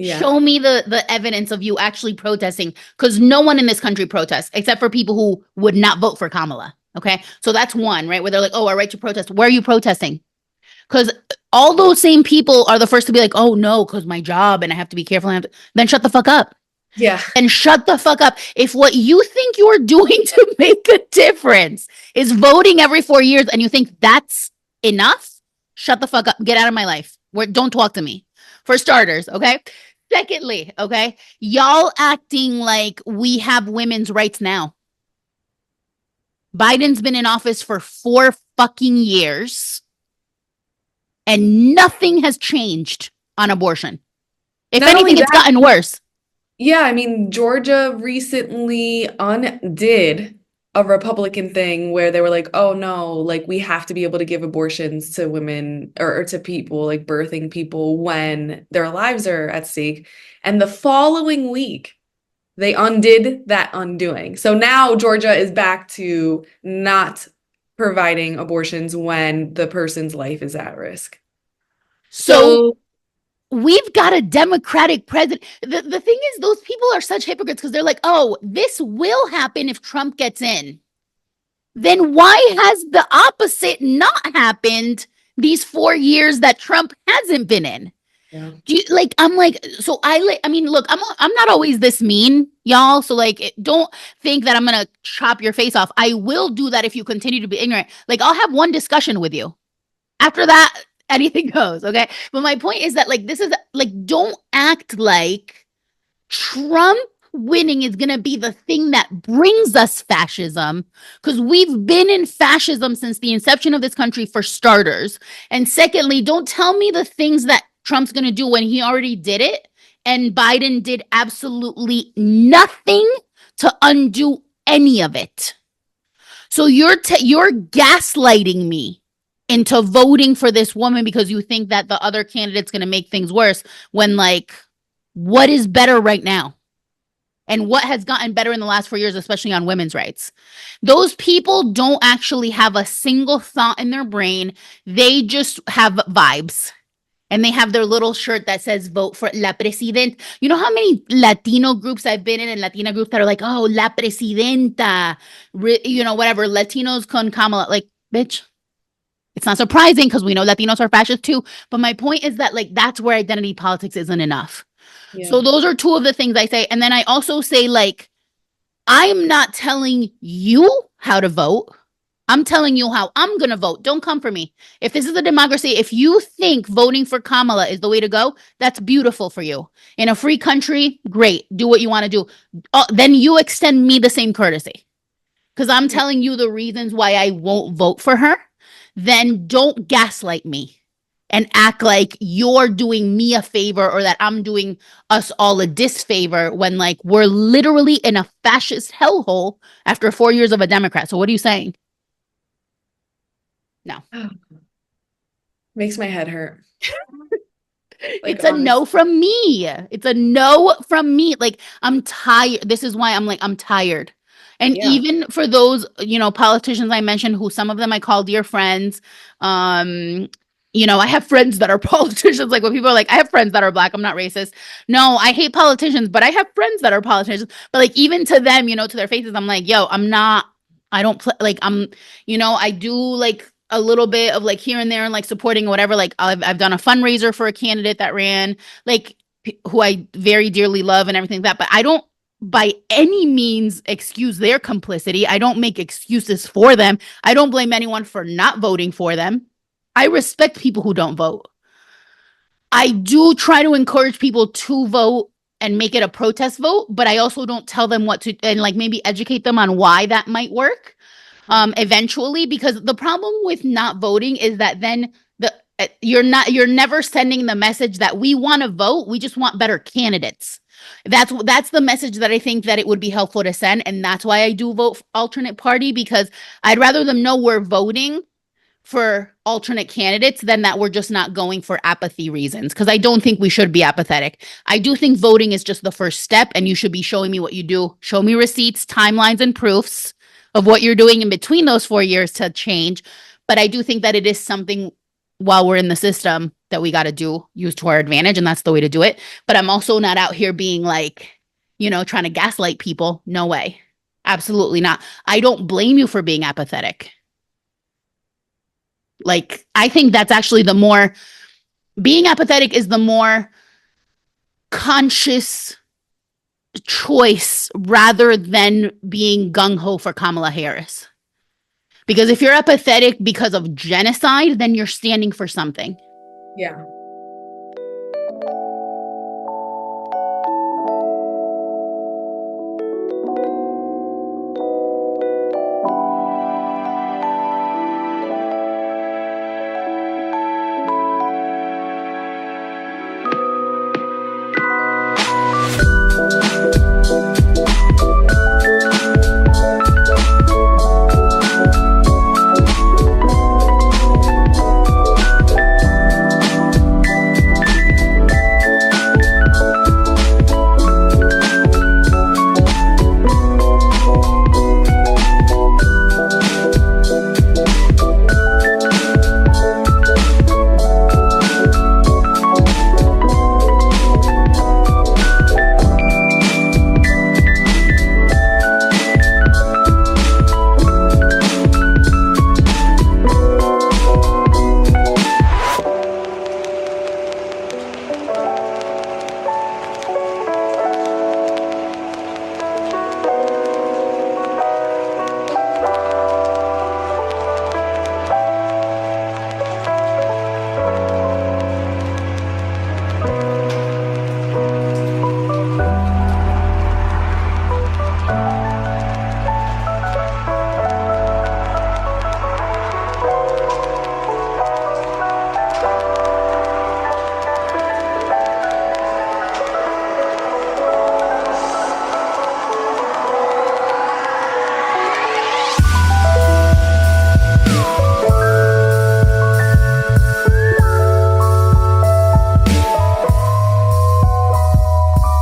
Yeah. Show me the evidence of you actually protesting, because no one in this country protests except for people who would not vote for Kamala. Okay. So that's one, right? Where they're like, oh, our right to protest. Where are you protesting? Because all those same people are the first to be like, oh, no, because my job and I have to be careful. Then shut the fuck up. Yeah. And shut the fuck up. If what you think you're doing to make a difference is voting every 4 years and you think that's enough, shut the fuck up. Get out of my life. Don't talk to me. For starters, okay? Secondly, okay, y'all acting like we have women's rights now. Biden's been in office for 4 fucking years and nothing has changed on abortion. If Not only anything, it's that, gotten worse. yeah, I mean, Georgia recently undid a Republican thing where they were like, oh no, like we have to be able to give abortions to women or to people, like birthing people when their lives are at stake. And the following week, they undid that undoing. So now Georgia is back to not providing abortions when the person's life is at risk. So we've got a Democratic president. The thing is, those people are such hypocrites because they're like, oh, this will happen if Trump gets in. Then why has the opposite not happened these 4 years that Trump hasn't been in? Yeah. I'm like, so I mean, look, I'm not always this mean, y'all. So like, don't think that I'm gonna chop your face off. I will do that if you continue to be ignorant. Like, I'll have one discussion with you. After that, anything goes. Okay. But my point is that like, this is like, don't act like Trump winning is going to be the thing that brings us fascism, because we've been in fascism since the inception of this country, for starters. And secondly, don't tell me the things that Trump's going to do when he already did it and Biden did absolutely nothing to undo any of it. So you're gaslighting me into voting for this woman because you think that the other candidate's going to make things worse, when like, what is better right now? And what has gotten better in the last 4 years, especially on women's rights? Those people don't actually have a single thought in their brain. They just have vibes. And they have their little shirt that says vote for La Presidenta. You know how many Latino groups I've been in and Latina groups that are like, oh, La Presidenta, you know, whatever, Latinos con Kamala. Like, bitch, it's not surprising because we know Latinos are fascist too. But my point is that like, that's where identity politics isn't enough. Yeah. So those are two of the things I say. And then I also say, like, I'm not telling you how to vote. I'm telling you how I'm going to vote. Don't come for me. If this is a democracy, if you think voting for Kamala is the way to go, that's beautiful for you. In a free country, great. Do what you want to do. Then you extend me the same courtesy, because I'm telling you the reasons why I won't vote for her. Then don't gaslight me and act like you're doing me a favor or that I'm doing us all a disfavor, when like we're literally in a fascist hellhole after 4 years of a Democrat. So what are you saying? No. Makes my head hurt. Like, It's a no honestly. from me. It's a no from me. Like, I'm tired. This is why I'm like, I'm tired. And Yeah. even for those, you know, politicians I mentioned, who some of them I call dear friends, you know, I have friends that are politicians. Like, when people are like, I have friends that are Black, I'm not racist. No, I hate politicians, but I have friends that are politicians. But like, even to them, you know, to their faces, I'm like, yo, I don't play, like, you know, I do like a little bit of like here and there and like supporting whatever. Like, I've done a fundraiser for a candidate that ran, like, who I very dearly love and everything like that. But I don't by any means excuse their complicity. I don't make excuses for them. I don't blame anyone for not voting for them. I respect people who don't vote. I do try to encourage people to vote and make it a protest vote, but I also don't tell them what to, and like maybe educate them on why that might work eventually, because the problem with not voting is that then you're never sending the message that we want to vote, we just want better candidates. That's the message that I think that it would be helpful to send, and that's why I do vote for alternate party, because I'd rather them know we're voting for alternate candidates than that we're just not going for apathy reasons, because I don't think we should be apathetic. I do think voting is just the first step, and you should be showing me what you do. Show me receipts, timelines, and proofs of what you're doing in between those 4 years to change. But I do think that it is something, while we're in the system, that we got to use to our advantage, and that's the way to do it. But I'm also not out here being like, trying to gaslight people. No way. Absolutely not. I don't blame you for being apathetic. Like, I think that's actually being apathetic is the more conscious choice rather than being gung-ho for Kamala Harris. Because if you're apathetic because of genocide, then you're standing for something. Yeah.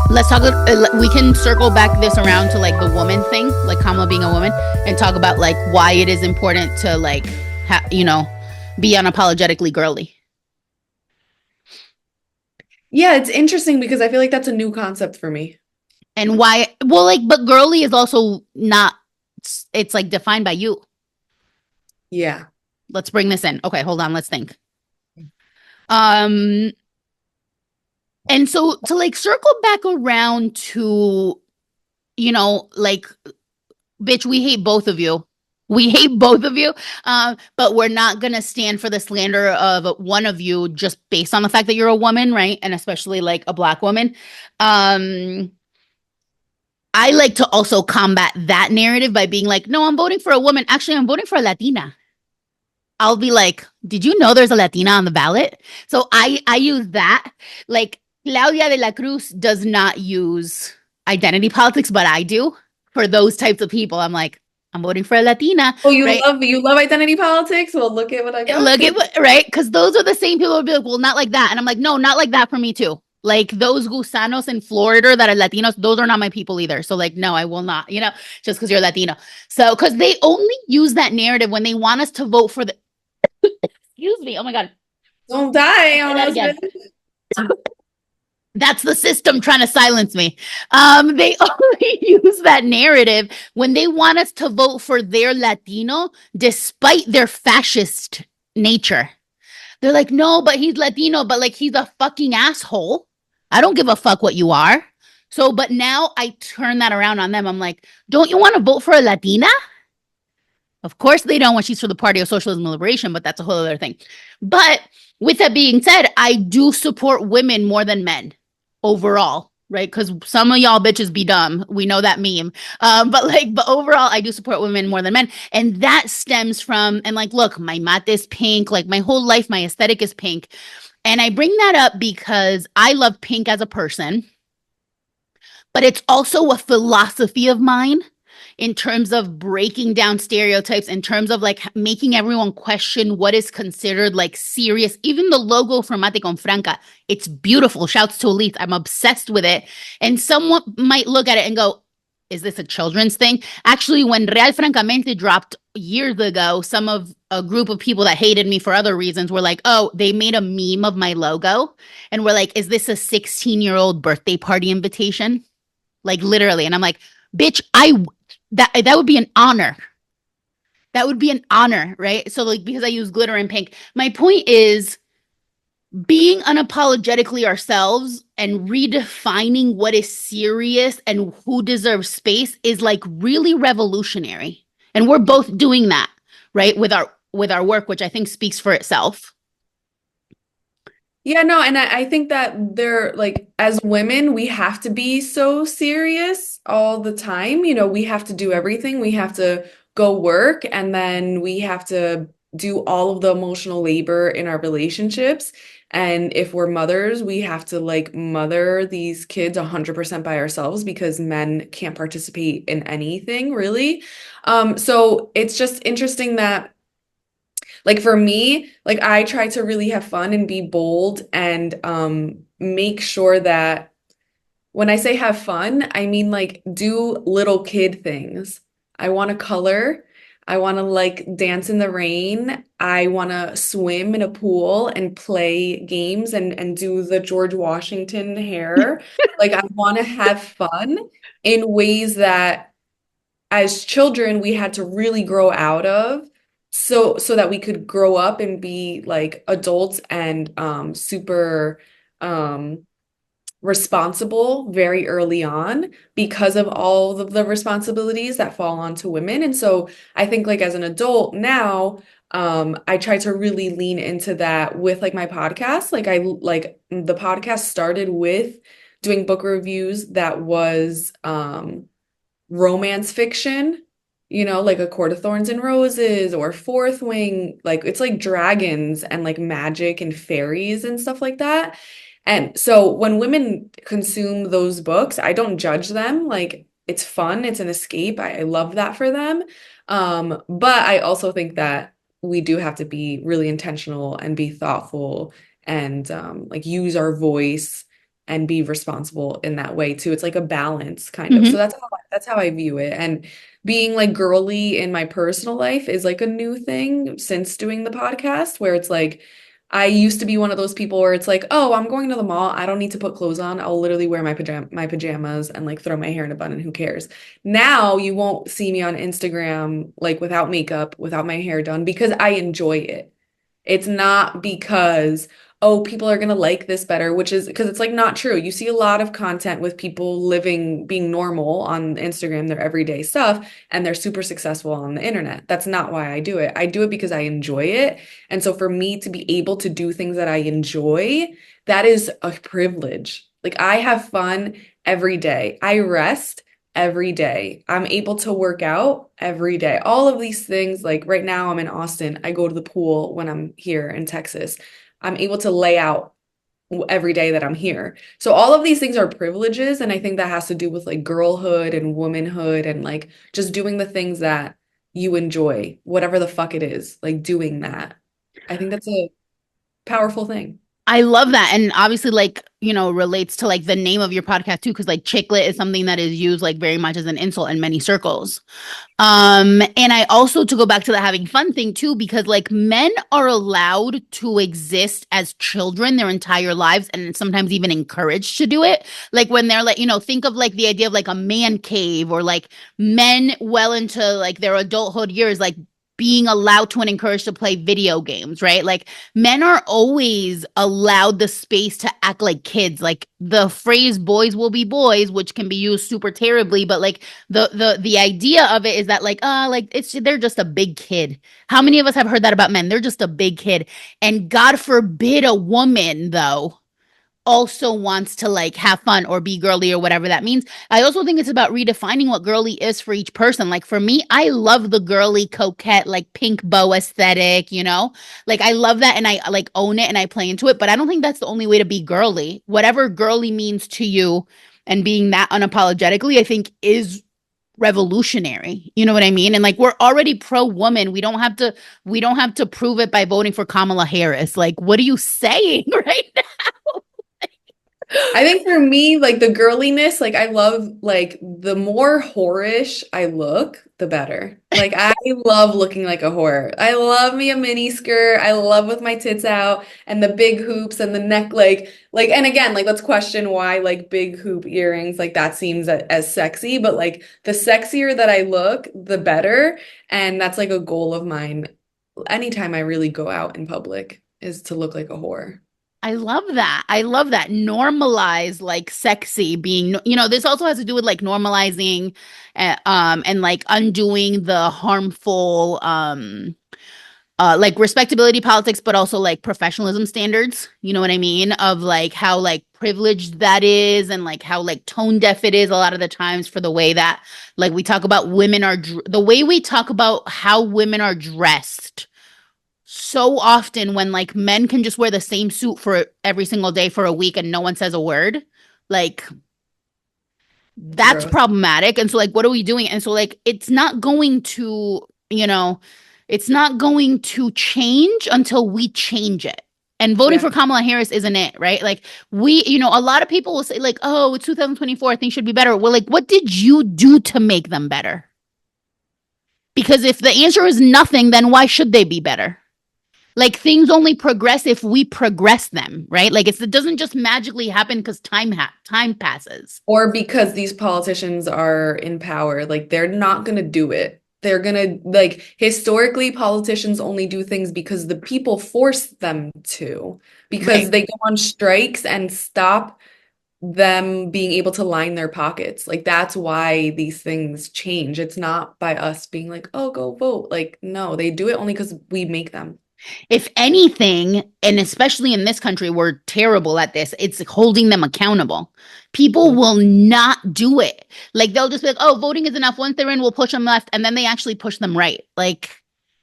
Let's talk. We can circle back this around to like the woman thing, like Kamala being a woman, and talk about like why it is important to like, be unapologetically girly. Yeah, it's interesting because I feel like that's a new concept for me. And why? Well, like, but girly is also not. It's like defined by you. Yeah. Let's bring this in. Okay, hold on. Let's think. And so to like circle back around to, like, bitch, we hate both of you. We hate both of you. But we're not going to stand for the slander of one of you just based on the fact that you're a woman, right? And especially like a Black woman. I like to also combat that narrative by being like, no, I'm voting for a woman. Actually, I'm voting for a Latina. I'll be like, did you know there's a Latina on the ballot? So I use that. Like, Claudia de la Cruz does not use identity politics, but I do. For those types of people, I'm like, I'm voting for a Latina. Oh, you right? love identity politics? Well, look at what I got. Look at what, right? Because those are the same people who will be like, well, not like that. And I'm like, no, not like that for me too. Like those gusanos in Florida that are Latinos, those are not my people either. So like, no, I will not, just because you're Latino. So, because they only use that narrative when they want us to vote for the, excuse me, oh my God. Don't die on us. That's the system trying to silence me. They only use that narrative when they want us to vote for their Latino, despite their fascist nature. They're like, no, but he's Latino, but like he's a fucking asshole. I don't give a fuck what you are. So, but now I turn that around on them. I'm like, don't you want to vote for a Latina? Of course they don't when she's for the Party of Socialism and Liberation, but that's a whole other thing. But with that being said, I do support women more than men overall, right? Because some of y'all bitches be dumb. We know that meme. But overall, I do support women more than men. And that stems from, and like, look, my mate is pink. Like my whole life, my aesthetic is pink. And I bring that up because I love pink as a person, but it's also a philosophy of mine in terms of breaking down stereotypes, in terms of like making everyone question what is considered like serious. Even the logo for Mate con Franca, it's beautiful. Shouts to Elite. I'm obsessed with it. And someone might look at it and go, is this a children's thing? Actually, when Francamente dropped years ago, some of a group of people that hated me for other reasons were like, oh, they made a meme of my logo and were like, is this a 16-year-old birthday party invitation? Like literally. And I'm like, bitch, that would be an honor. That would be an honor, right? So like because I use glitter and pink. My point is being unapologetically ourselves and redefining what is serious and who deserves space is like really revolutionary. And we're both doing that, right? With our work, which I think speaks for itself. Yeah, no, and I think that they're like, as women, we have to be so serious all the time. You know, we have to do everything. We have to go work, and then we have to do all of the emotional labor in our relationships. And if we're mothers, we have to like mother these kids 100% by ourselves because men can't participate in anything really. So it's just interesting that like for me, like I try to really have fun and be bold and make sure that when I say have fun, I mean like do little kid things. I want to color. I want to like dance in the rain. I want to swim in a pool and play games and do the George Washington hair. Like I want to have fun in ways that as children we had to really grow out of so that we could grow up and be like adults and super um responsible very early on because of all of the responsibilities that fall onto women. And so I think like as an adult now, I try to really lean into that with like my podcast. Like I like the podcast started with doing book reviews that was romance fiction, you know, like A Court of Thorns and Roses or Fourth Wing. Like it's like dragons and like magic and fairies and stuff like that. And so when women consume those books, I don't judge them. Like it's fun, it's an escape. I love that for them. But I also think that we do have to be really intentional and be thoughtful and like use our voice and be responsible in that way too. It's like a balance kind of. So Mm-hmm. that's how I view it. And being like girly in my personal life is like a new thing since doing the podcast where it's like I used to be one of those people where it's like, "Oh, I'm going to the mall. I don't need to put clothes on. I'll literally wear my pajamas and like throw my hair in a bun and who cares?" Now you won't see me on Instagram like without makeup, without my hair done because I enjoy it. It's not because, oh, people are gonna like this better, which is because it's like not true. You see a lot of content with people living, being normal on Instagram, their everyday stuff, and they're super successful on the internet. That's not why I do it. I do it because I enjoy it. And so for me to be able to do things that I enjoy, that is a privilege. Like I have fun every day. I rest every day. I'm able to work out every day. All of these things, like right now I'm in Austin. I go to the pool when I'm here in Texas. I'm able to lay out every day that I'm here. So all of these things are privileges, and I think that has to do with like girlhood and womanhood and like just doing the things that you enjoy, whatever the fuck it is, like doing that. I think that's a powerful thing. I love that. And obviously, like, relates to like the name of your podcast too, because like chicklet is something that is used like very much as an insult in many circles. And I also to go back to the having fun thing too, because like men are allowed to exist as children their entire lives and sometimes even encouraged to do it. Like when they're like, think of like the idea of like a man cave or like men well into like their adulthood years, like being allowed to and encouraged to play video games, right? Like men are always allowed the space to act like kids. Like the phrase boys will be boys, which can be used super terribly, but like the idea of it is that like it's they're just a big kid. How many of us have heard that about men? They're just a big kid. And God forbid a woman though also wants to like have fun or be girly or whatever that means. I also think it's about redefining what girly is for each person. Like for me, I love the girly coquette, like pink bow aesthetic, Like I love that and I like own it and I play into it, but I don't think that's the only way to be girly. Whatever girly means to you and being that unapologetically, I think is revolutionary. You know what I mean? And like we're already pro woman. We don't have to prove it by voting for Kamala Harris. Like what are you saying right I think for me, like the girliness, like I love like the more whorish I look, the better. Like I love looking like a whore. I love me a mini skirt. I love with my tits out and the big hoops and the neck like and again, like let's question why like big hoop earrings like that seems as sexy, but like the sexier that I look, the better. And that's like a goal of mine anytime I really go out in public is to look like a whore. I love that. I love that. Normalize like sexy being, this also has to do with like normalizing and like undoing the harmful like respectability politics, but also like professionalism standards. You know what I mean? Of like how like privileged that is and like how like tone deaf it is a lot of the times for the way that like we talk about the way we talk about how women are dressed so often when like men can just wear the same suit for every single day for a week and no one says a word. Like that's Gross. problematic. And so like what are we doing? And so like it's not going to change until we change it. And voting Yeah. for Kamala Harris isn't it, right? Like a lot of people will say like, "Oh, it's 2024, things should be better." Well, like what did you do to make them better? Because if the answer is nothing, then why should they be better? Like things only progress if we progress them, right? Like it doesn't just magically happen because time passes. Or because these politicians are in power, like they're not going to do it. They're going to, like, historically, politicians only do things because the people force them to, Right. because they go on strikes and stop them being able to line their pockets. Like, that's why these things change. It's not by us being like, oh, go vote. Like, no, they do it only because we make them. If anything, and especially in this country, we're terrible at this, it's holding them accountable. People Mm. will not do it. Like they'll just be like, oh, voting is enough. Once they're in, we'll push them left. And then they actually push them right. Like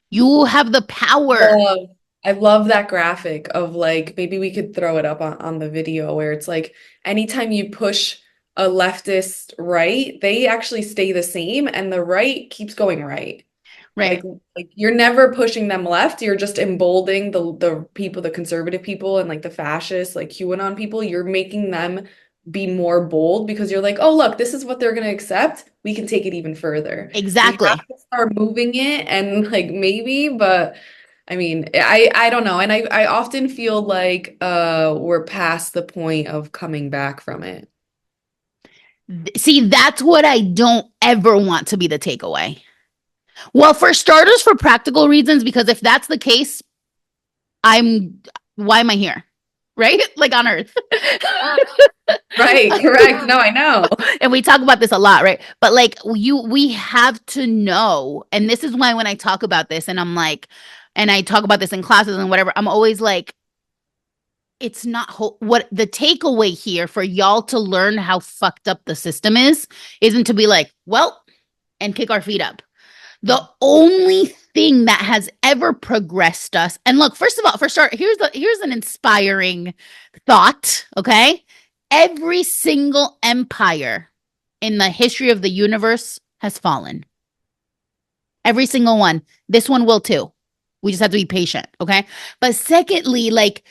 you have the power. Love, I love that graphic of like maybe we could throw it up on the video where it's like anytime you push a leftist right, they actually stay the same and the right keeps going right. Like Right. like you're never pushing them left, you're just emboldening the people, the conservative people and like the fascists, like QAnon people, you're making them be more bold because you're like, "Oh, look, this is what they're going to accept. We can take it even further." We have Exactly. to start moving it and like maybe, but I mean, I don't know. And I often feel like we're past the point of coming back from it. See, that's what I don't ever want to be the takeaway. Well, for starters, for practical reasons, because if that's the case, I'm why am I here? Right? Like on earth. Right, correct. No, I know. And we talk about this a lot, right? But like we have to know, and this is why when I talk about this and I'm like, and I talk about this in classes and whatever, I'm always like, it's not what the takeaway here for y'all to learn how fucked up the system is, isn't to be like, well, and kick our feet up. The only thing that has ever progressed us, and look, first of all, for start, here's an inspiring thought, okay? Every single empire in the history of the universe has fallen. Every single one. This one will too. We just have to be patient, okay? But secondly, like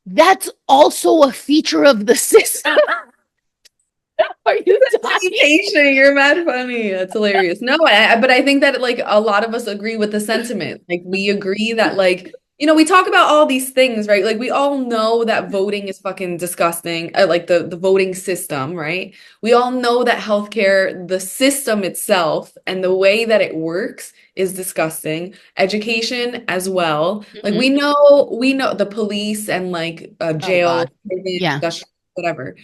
that's also a feature of the system. Are you Be dying? patient. You're mad funny. That's hilarious. No, but I think that like a lot of us agree with the sentiment. Like we agree that like, we talk about all these things, right? Like we all know that voting is fucking disgusting. Like the voting system, right? We all know that healthcare, the system itself and the way that it works is disgusting. Education as well. Like Mhm. we know the police and like Oh jail, God. prison, Yeah. industrial, whatever,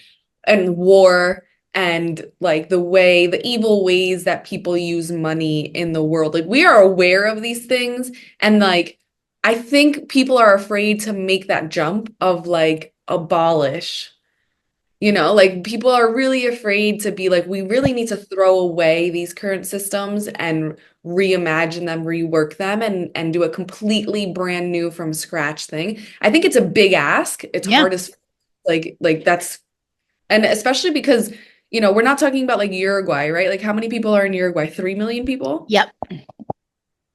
and war and like the evil ways that people use money in the world. Like we are aware of these things and like I think people are afraid to make that jump of like abolish. Like people are really afraid to be like, we really need to throw away these current systems and reimagine them, rework them, and do a completely brand new from scratch thing. I think it's a big ask. It's Yeah. hard as like that's and especially because, we're not talking about like Uruguay, right? Like how many people are in Uruguay? 3 million people? Yep.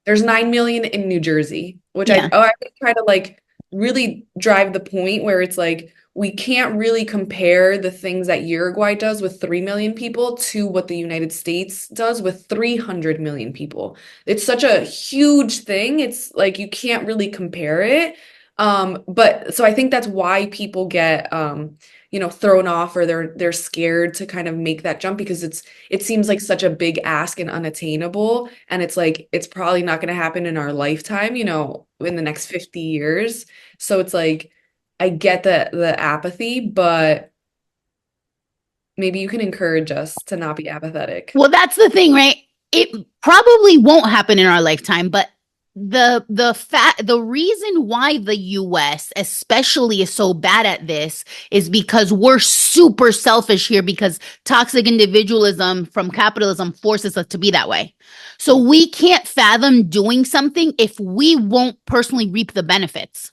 There's 9 million in New Jersey, which I Yeah. oh I try to like really drive the point where it's like we can't really compare the things that Uruguay does with 3 million people to what the United States does with 300 million people. It's such a huge thing. It's like you can't really compare it. But so I think that's why people get thrown off, or they're scared to kind of make that jump, because it seems like such a big ask and unattainable, and it's like it's probably not going to happen in our lifetime, in the next 50 years. So it's like I get the apathy, but maybe you can encourage us to not be apathetic. Well, that's the thing, right? It probably won't happen in our lifetime, but the reason why the US especially is so bad at this is because we're super selfish here, because toxic individualism from capitalism forces us to be that way. So we can't fathom doing something if we won't personally reap the benefits.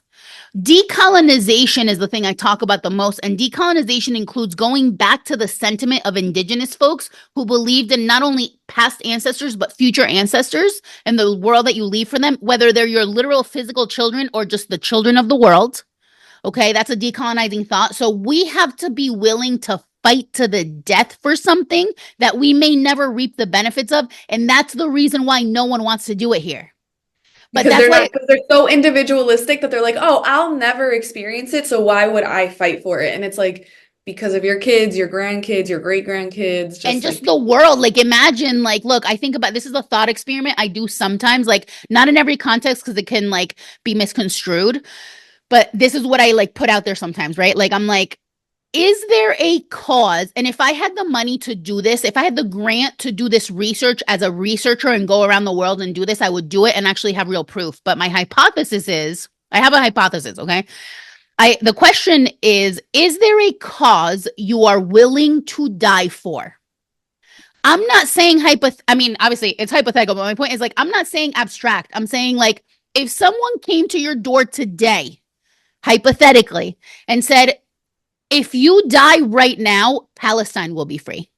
Decolonization is the thing I talk about the most, and decolonization includes going back to the sentiment of indigenous folks who believed in not only past ancestors but future ancestors and the world that you leave for them, whether they're your literal physical children or just the children of the world. Okay, that's a decolonizing thought. So we have to be willing to fight to the death for something that we may never reap the benefits of, and that's the reason why no one wants to do it here. But Because that's why they're so individualistic that they're like, oh, I'll never experience it, so why would I fight for it? And it's like, because of your kids, your grandkids, your great grandkids, and just the world. Like, imagine, like, look, I think about this is a thought experiment I do sometimes, like, not in every context because it can like be misconstrued, but this is what I like put out there sometimes, right? Like, I'm like, is there a cause? And if I had the money to do this, if I had the grant to do this research as a researcher and go around the world and do this, I would do it and actually have real proof. But my hypothesis is, I have a hypothesis, okay? The question is there a cause you are willing to die for? I'm not saying I mean, obviously it's hypothetical, but my point is, like, I'm not saying abstract. I'm saying, like, if someone came to your door today, hypothetically, and said, if you die right now, Palestine will be free.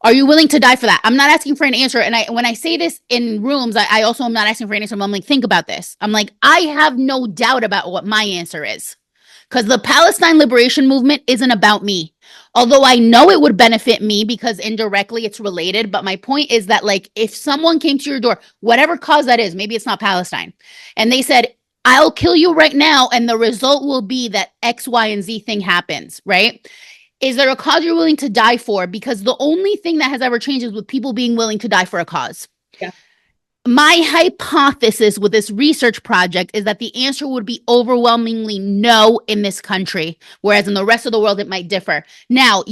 Are you willing to die for that? I'm not asking for an answer. And when I say this in rooms, I also am not asking for an answer. I'm like, think about this. I'm like, I have no doubt about what my answer is. Because the Palestine liberation movement isn't about me. Although I know it would benefit me because indirectly it's related. But my point is that, like, if someone came to your door, whatever cause that is, maybe it's not Palestine, and they said, I'll kill you right now, and the result will be that X, Y, and Z thing happens, right? Is there a cause you're willing to die for? Because the only thing that has ever changed is with people being willing to die for a cause. Yeah. My hypothesis with this research project is that the answer would be overwhelmingly no in this country, whereas in the rest of the world it might differ. Now,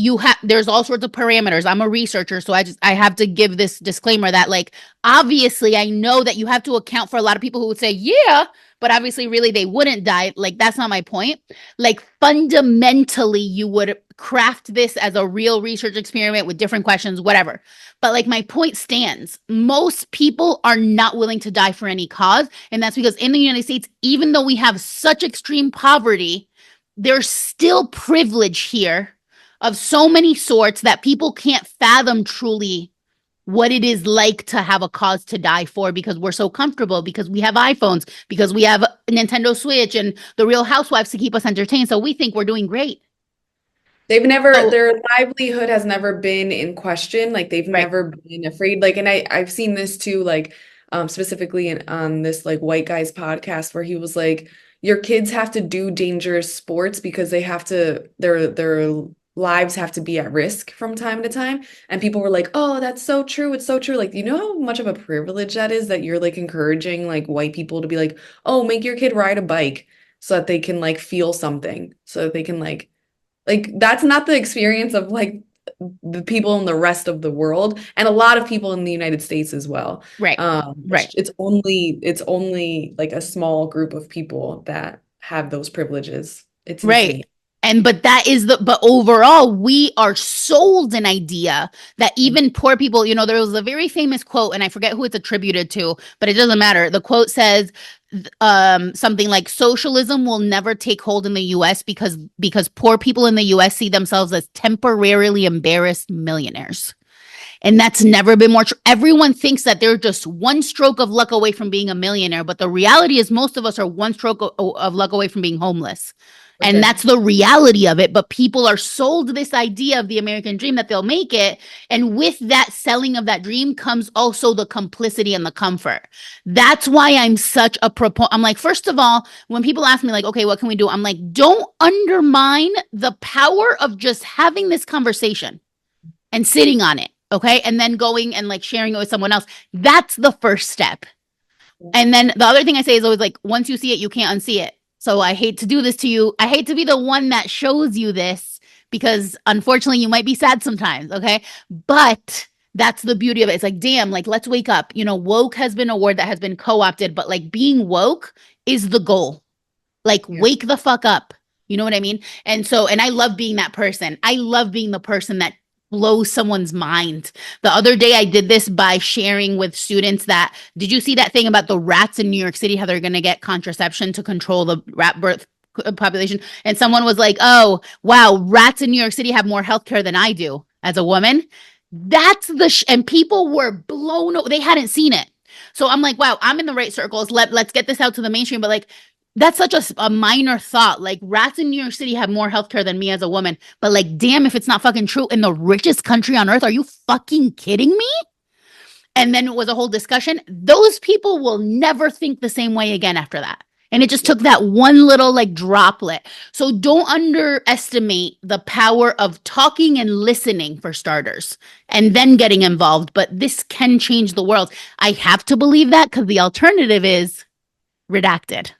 there's all sorts of parameters. I'm a researcher, so I have to give this disclaimer that, like, obviously I know that you have to account for a lot of people who would say, yeah, but obviously really they wouldn't die. Like, that's not my point. Like, fundamentally you would craft this as a real research experiment with different questions, whatever. But, like, my point stands. Most people are not willing to die for any cause. And that's because in the United States, even though we have such extreme poverty, there's still privilege here of so many sorts that people can't fathom truly what it is like to have a cause to die for, because we're so comfortable, because we have iPhones, because we have Nintendo Switch and the Real Housewives to keep us entertained. So we think we're doing great. Their livelihood has never been in question. Like, they've Right. never been afraid. Like, and I've seen this too, like, specifically on this like white guy's podcast, where he was like, your kids have to do dangerous sports because they have to, their lives have to be at risk from time to time. And people were like, oh, that's so true. It's so true. Like, you know how much of a privilege that is, that you're like encouraging like white people to be like, oh, make your kid ride a bike so that they can like feel something, so that they can like that's not the experience of like the people in the rest of the world, and a lot of people in the United States as well. Right. Right. It's only like a small group of people that have those privileges. It's Right. insane. But overall, we are sold an idea that even poor people, there was a very famous quote, and I forget who it's attributed to, but it doesn't matter. The quote says something like, socialism will never take hold in the US because poor people in the US see themselves as temporarily embarrassed millionaires. And that's never been more true. Everyone thinks that they're just one stroke of luck away from being a millionaire, but the reality is most of us are one stroke of luck away from being homeless. And Okay. that's the reality of it. But people are sold this idea of the American dream that they'll make it. And with that selling of that dream comes also the complicity and the comfort. That's why I'm such a proponent. I'm like, first of all, when people ask me, like, okay, what can we do? I'm like, don't undermine the power of just having this conversation and sitting on it. Okay. And then going and like sharing it with someone else. That's the first step. And then the other thing I say is always like, once you see it, you can't unsee it. So I hate to do this to you. I hate to be the one that shows you this because unfortunately you might be sad sometimes. Okay. But that's the beauty of it. It's like, damn, like, let's wake up. You know, woke has been a word that has been co opted, but like being woke is the goal. Like, Yeah. wake the fuck up. You know what I mean? And so, and I love being that person. I love being the person that blows someone's mind. The other day, I did this by sharing with students that, did you see that thing about the rats in New York City, how they're going to get contraception to control the rat birth population? And someone was like, oh, wow, rats in New York City have more healthcare than I do as a woman. That's and people were blown away. They hadn't seen it. So I'm like, wow, I'm in the right circles. Let's get this out to the mainstream. But like, that's such a minor thought. Like, rats in New York City have more healthcare than me as a woman. But like, damn, if it's not fucking true in the richest country on earth, are you fucking kidding me? And then it was a whole discussion. Those people will never think the same way again after that. And it just took that one little like droplet. So don't underestimate the power of talking and listening for starters, and then getting involved. But this can change the world. I have to believe that because the alternative is redacted.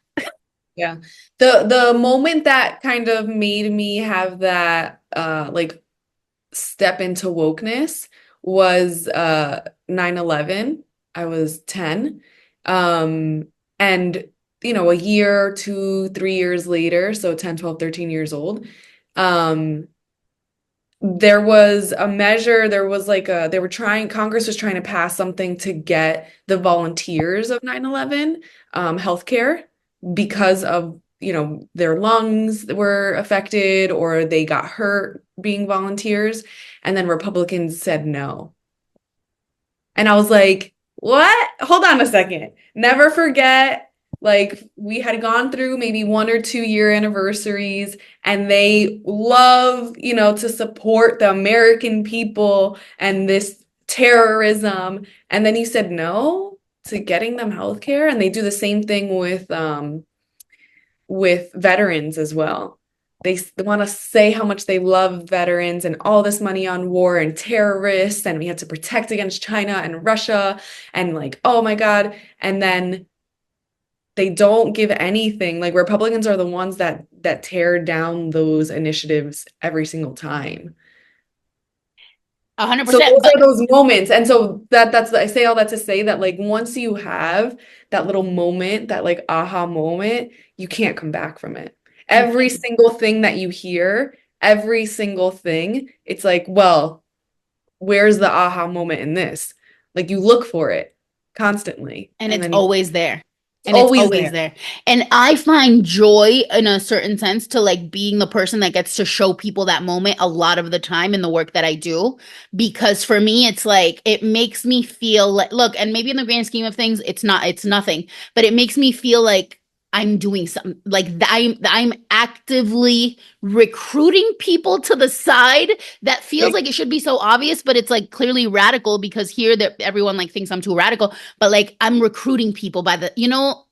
Yeah. The moment that kind of made me have that like step into wokeness was 9/11. I was 10. And you know, a year, 2, 3 years later, so 10, 12, 13 years old, there was a measure, there was like Congress was trying to pass something to get the volunteers of 9/11 healthcare because of, you know, their lungs were affected or they got hurt being volunteers. And then Republicans said no. And I was like, what? Hold on a second. Never forget, like, we had gone through maybe 1 or 2 year anniversaries, and they love, you know, to support the American people and this terrorism. And then you said no to getting them healthcare. And they do the same thing with veterans as well. They want to say how much they love veterans and all this money on war and terrorists, and we had to protect against China and Russia, and like, oh my God. And then they don't give anything. Like, Republicans are the ones that tear down those initiatives every single time. 100%. So those But are those moments. And so that's I say all that to say that, like, once you have that little moment, that like aha moment, you can't come back from it. Every single thing that you hear, every single thing, it's like, well, where's the aha moment in this? Like, you look for it constantly, and and it's then always there. it's And it's always always there. there. And I find joy in a certain sense to like being the person that gets to show people that moment a lot of the time in the work that I do. Because for me, it's like, it makes me feel like, look, and maybe in the grand scheme of things, it's nothing, but it makes me feel like I'm doing something, like I'm actively recruiting people to the side that feels Like, like it should be so obvious, but it's like clearly radical because here that everyone like thinks I'm too radical. But like, I'm recruiting people by the, you know,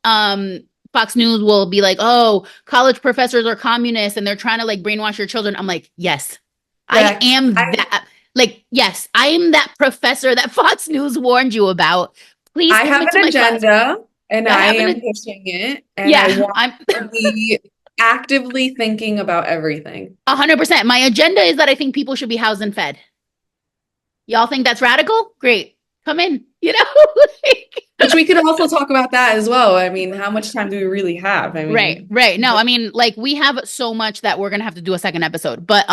Fox News will be like, oh, college professors are communists and they're trying to like brainwash your children. I'm like, yes, I yeah, am that. Like, yes, I am that professor that Fox News warned you about. Please I come have into an my class. agenda and I I have am an, pushing it, and I yeah, want I'm to be actively thinking about everything. 100%. My agenda is that I think people should be housed and fed. Y'all think that's radical? Great. Come in, you know? Like, Which we could also talk about that as well. I mean, how much time do we really have? I right, mean, right. No, I mean, like, we have so much that we're gonna have to do a second episode. But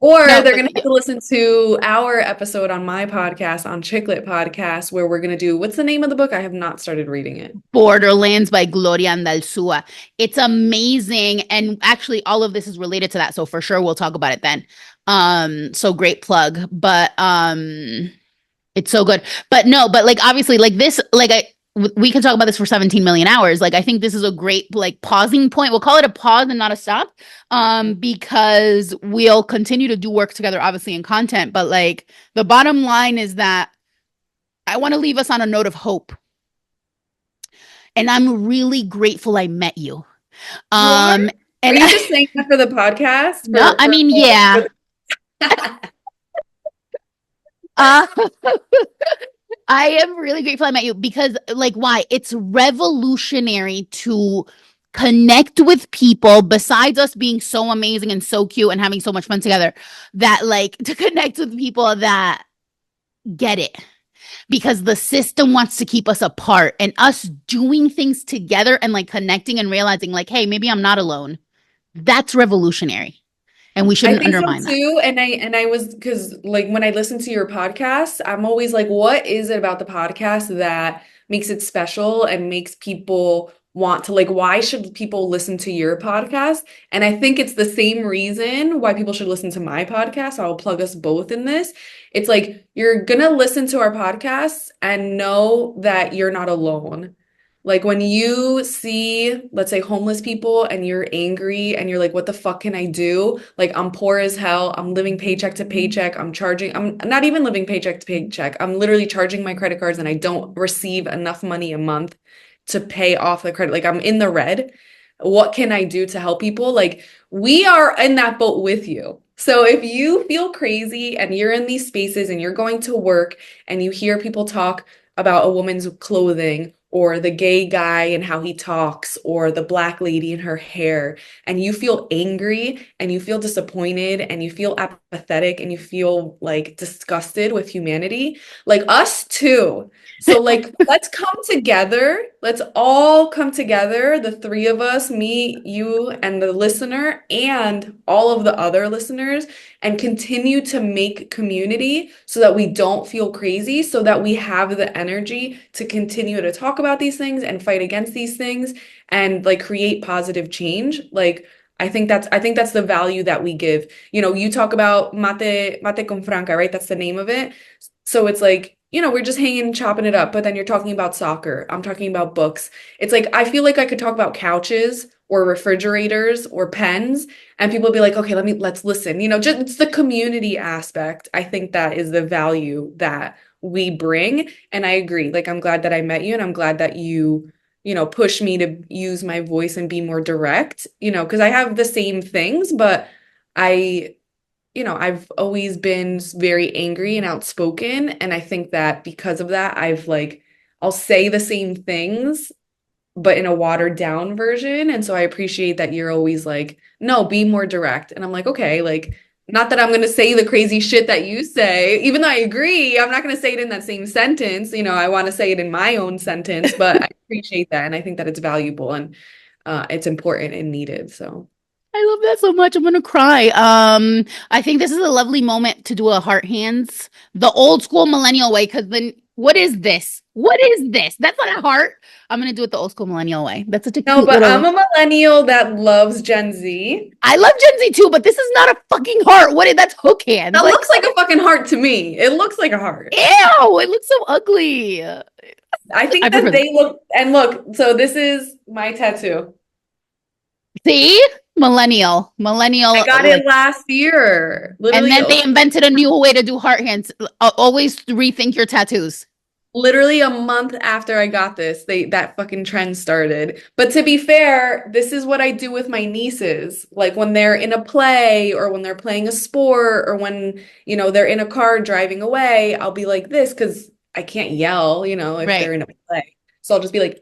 or no, they're but going to have to listen to our episode on my podcast, on Chicklet Podcast, where we're going to do, what's the name of the book? I have not started reading it. Borderlands by Gloria Andalsua. It's amazing. And actually all of this is related to that. So for sure we'll talk about it then. So great plug. But it's so good. But no, but like obviously like this, like we can talk about this for 17 million hours. Like, I think this is a great, like, pausing point. We'll call it a pause and not a stop, because we'll continue to do work together, obviously, in content. But, like, the bottom line is that I want to leave us on a note of hope. And I'm really grateful I met you. Are And you just saying that for the podcast? no, I mean, yeah. I am really grateful I met you because, like, why? It's revolutionary to connect with people besides us being so amazing and so cute and having so much fun together, that, like, to connect with people that get it, because the system wants to keep us apart, and us doing things together and, like, connecting and realizing, like, hey, maybe I'm not alone. That's revolutionary. And we shouldn't undermine that too. And I was, because, like, when I listen to your podcast, I'm always like, what is it about the podcast that makes it special and makes people want to, like, why should people listen to your podcast? And I think it's the same reason why people should listen to my podcast. I'll plug us both in this. It's like, you're gonna listen to our podcasts and know that you're not alone. Like, when you see, let's say, homeless people and you're angry and you're like, what the fuck can I do? Like, I'm poor as hell. I'm living paycheck to paycheck. I'm not even living paycheck to paycheck. I'm literally charging my credit cards and I don't receive enough money a month to pay off the credit. Like, I'm in the red. What can I do to help people? Like, we are in that boat with you. So if you feel crazy and you're in these spaces and you're going to work and you hear people talk about a woman's clothing, or the gay guy and how he talks, or the black lady and her hair, and you feel angry and you feel disappointed and you feel apathetic and you feel, like, disgusted with humanity, like, us too. So, like, let's come together. Let's all come together, the three of us, me, you, and the listener, and all of the other listeners, and continue to make community so that we don't feel crazy, so that we have the energy to continue to talk about these things and fight against these things and, like, create positive change. Like, I think that's the value that we give. You know, you talk about mate con Franca, right? That's the name of it. So it's like, you know, we're just hanging, chopping it up, but then you're talking about soccer. I'm talking about books. It's like, I feel like I could talk about couches or refrigerators or pens, and people be like, okay, let's listen. You know, just, it's the community aspect. I think that is the value that we bring. And I agree. Like, I'm glad that I met you, and I'm glad that you know, push me to use my voice and be more direct, you know, because I have the same things, but I've always been very angry and outspoken. And I think that because of that, I'll say the same things, but in a watered down version. And so I appreciate that you're always like, no, be more direct. And I'm like, okay, like, not that I'm going to say the crazy shit that you say, even though I agree, I'm not going to say it in that same sentence. You know, I want to say it in my own sentence, but I appreciate that. And I think that it's valuable and it's important and needed. So. I love that so much. I'm gonna cry. I think this is a lovely moment to do a heart hands, the old school millennial way. Because then, what is this? What is this? That's not a heart. I'm gonna do it the old school millennial way. That's such a cute but little... I'm a millennial that loves Gen Z. I love Gen Z too, but this is not a fucking heart. What is that's hook hands? That looks like a fucking heart to me. It looks like a heart. Ew! It looks so ugly. I think that they look, and look. So this is my tattoo. See? Millennial. I got it last year. Literally, and then they invented a new way to do heart hands. Always rethink your tattoos. Literally a month after I got this, that fucking trend started. But to be fair, this is what I do with my nieces. Like, when they're in a play or when they're playing a sport or when, you know, they're in a car driving away, I'll be like this because I can't yell, you know, if they're in a play. So I'll just be like,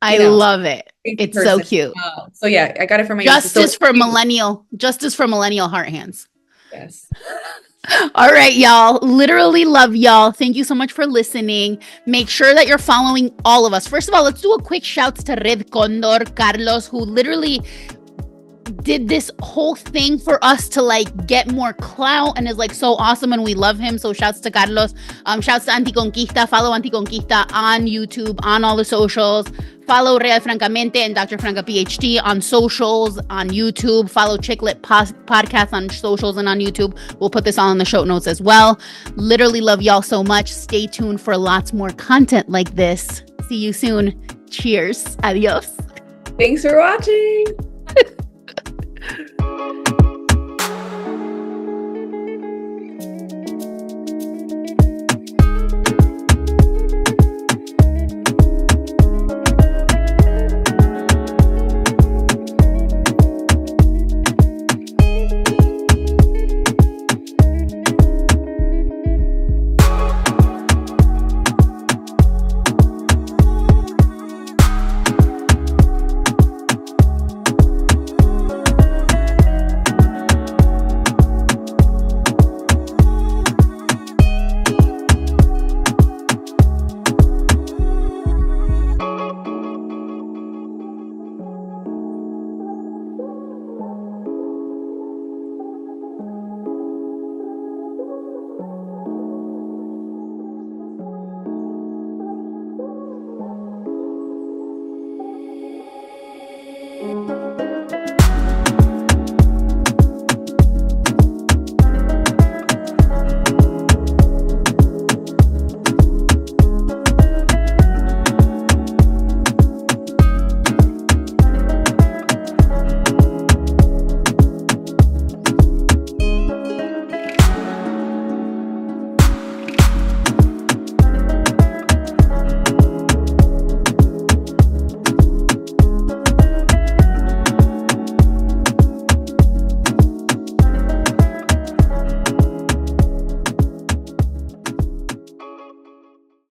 I love it. It's so cute. So yeah, I got it for my Justice for millennial heart hands. Yes. All right, y'all. Literally love y'all. Thank you so much for listening. Make sure that you're following all of us. First of all, let's do a quick shout to Red Condor Carlos, who literally did this whole thing for us to, like, get more clout and is, like, so awesome, and we love him. So shouts to Carlos. Shouts to Anticonquista. Follow Anticonquista on YouTube, on all the socials. Follow Real Francamente and Dr. Franca Ph.D. on socials, on YouTube. Follow Chicklet Podcast on socials and on YouTube. We'll put this all in the show notes as well. Literally love y'all so much. Stay tuned for lots more content like this. See you soon. Cheers. Adios. Thanks for watching.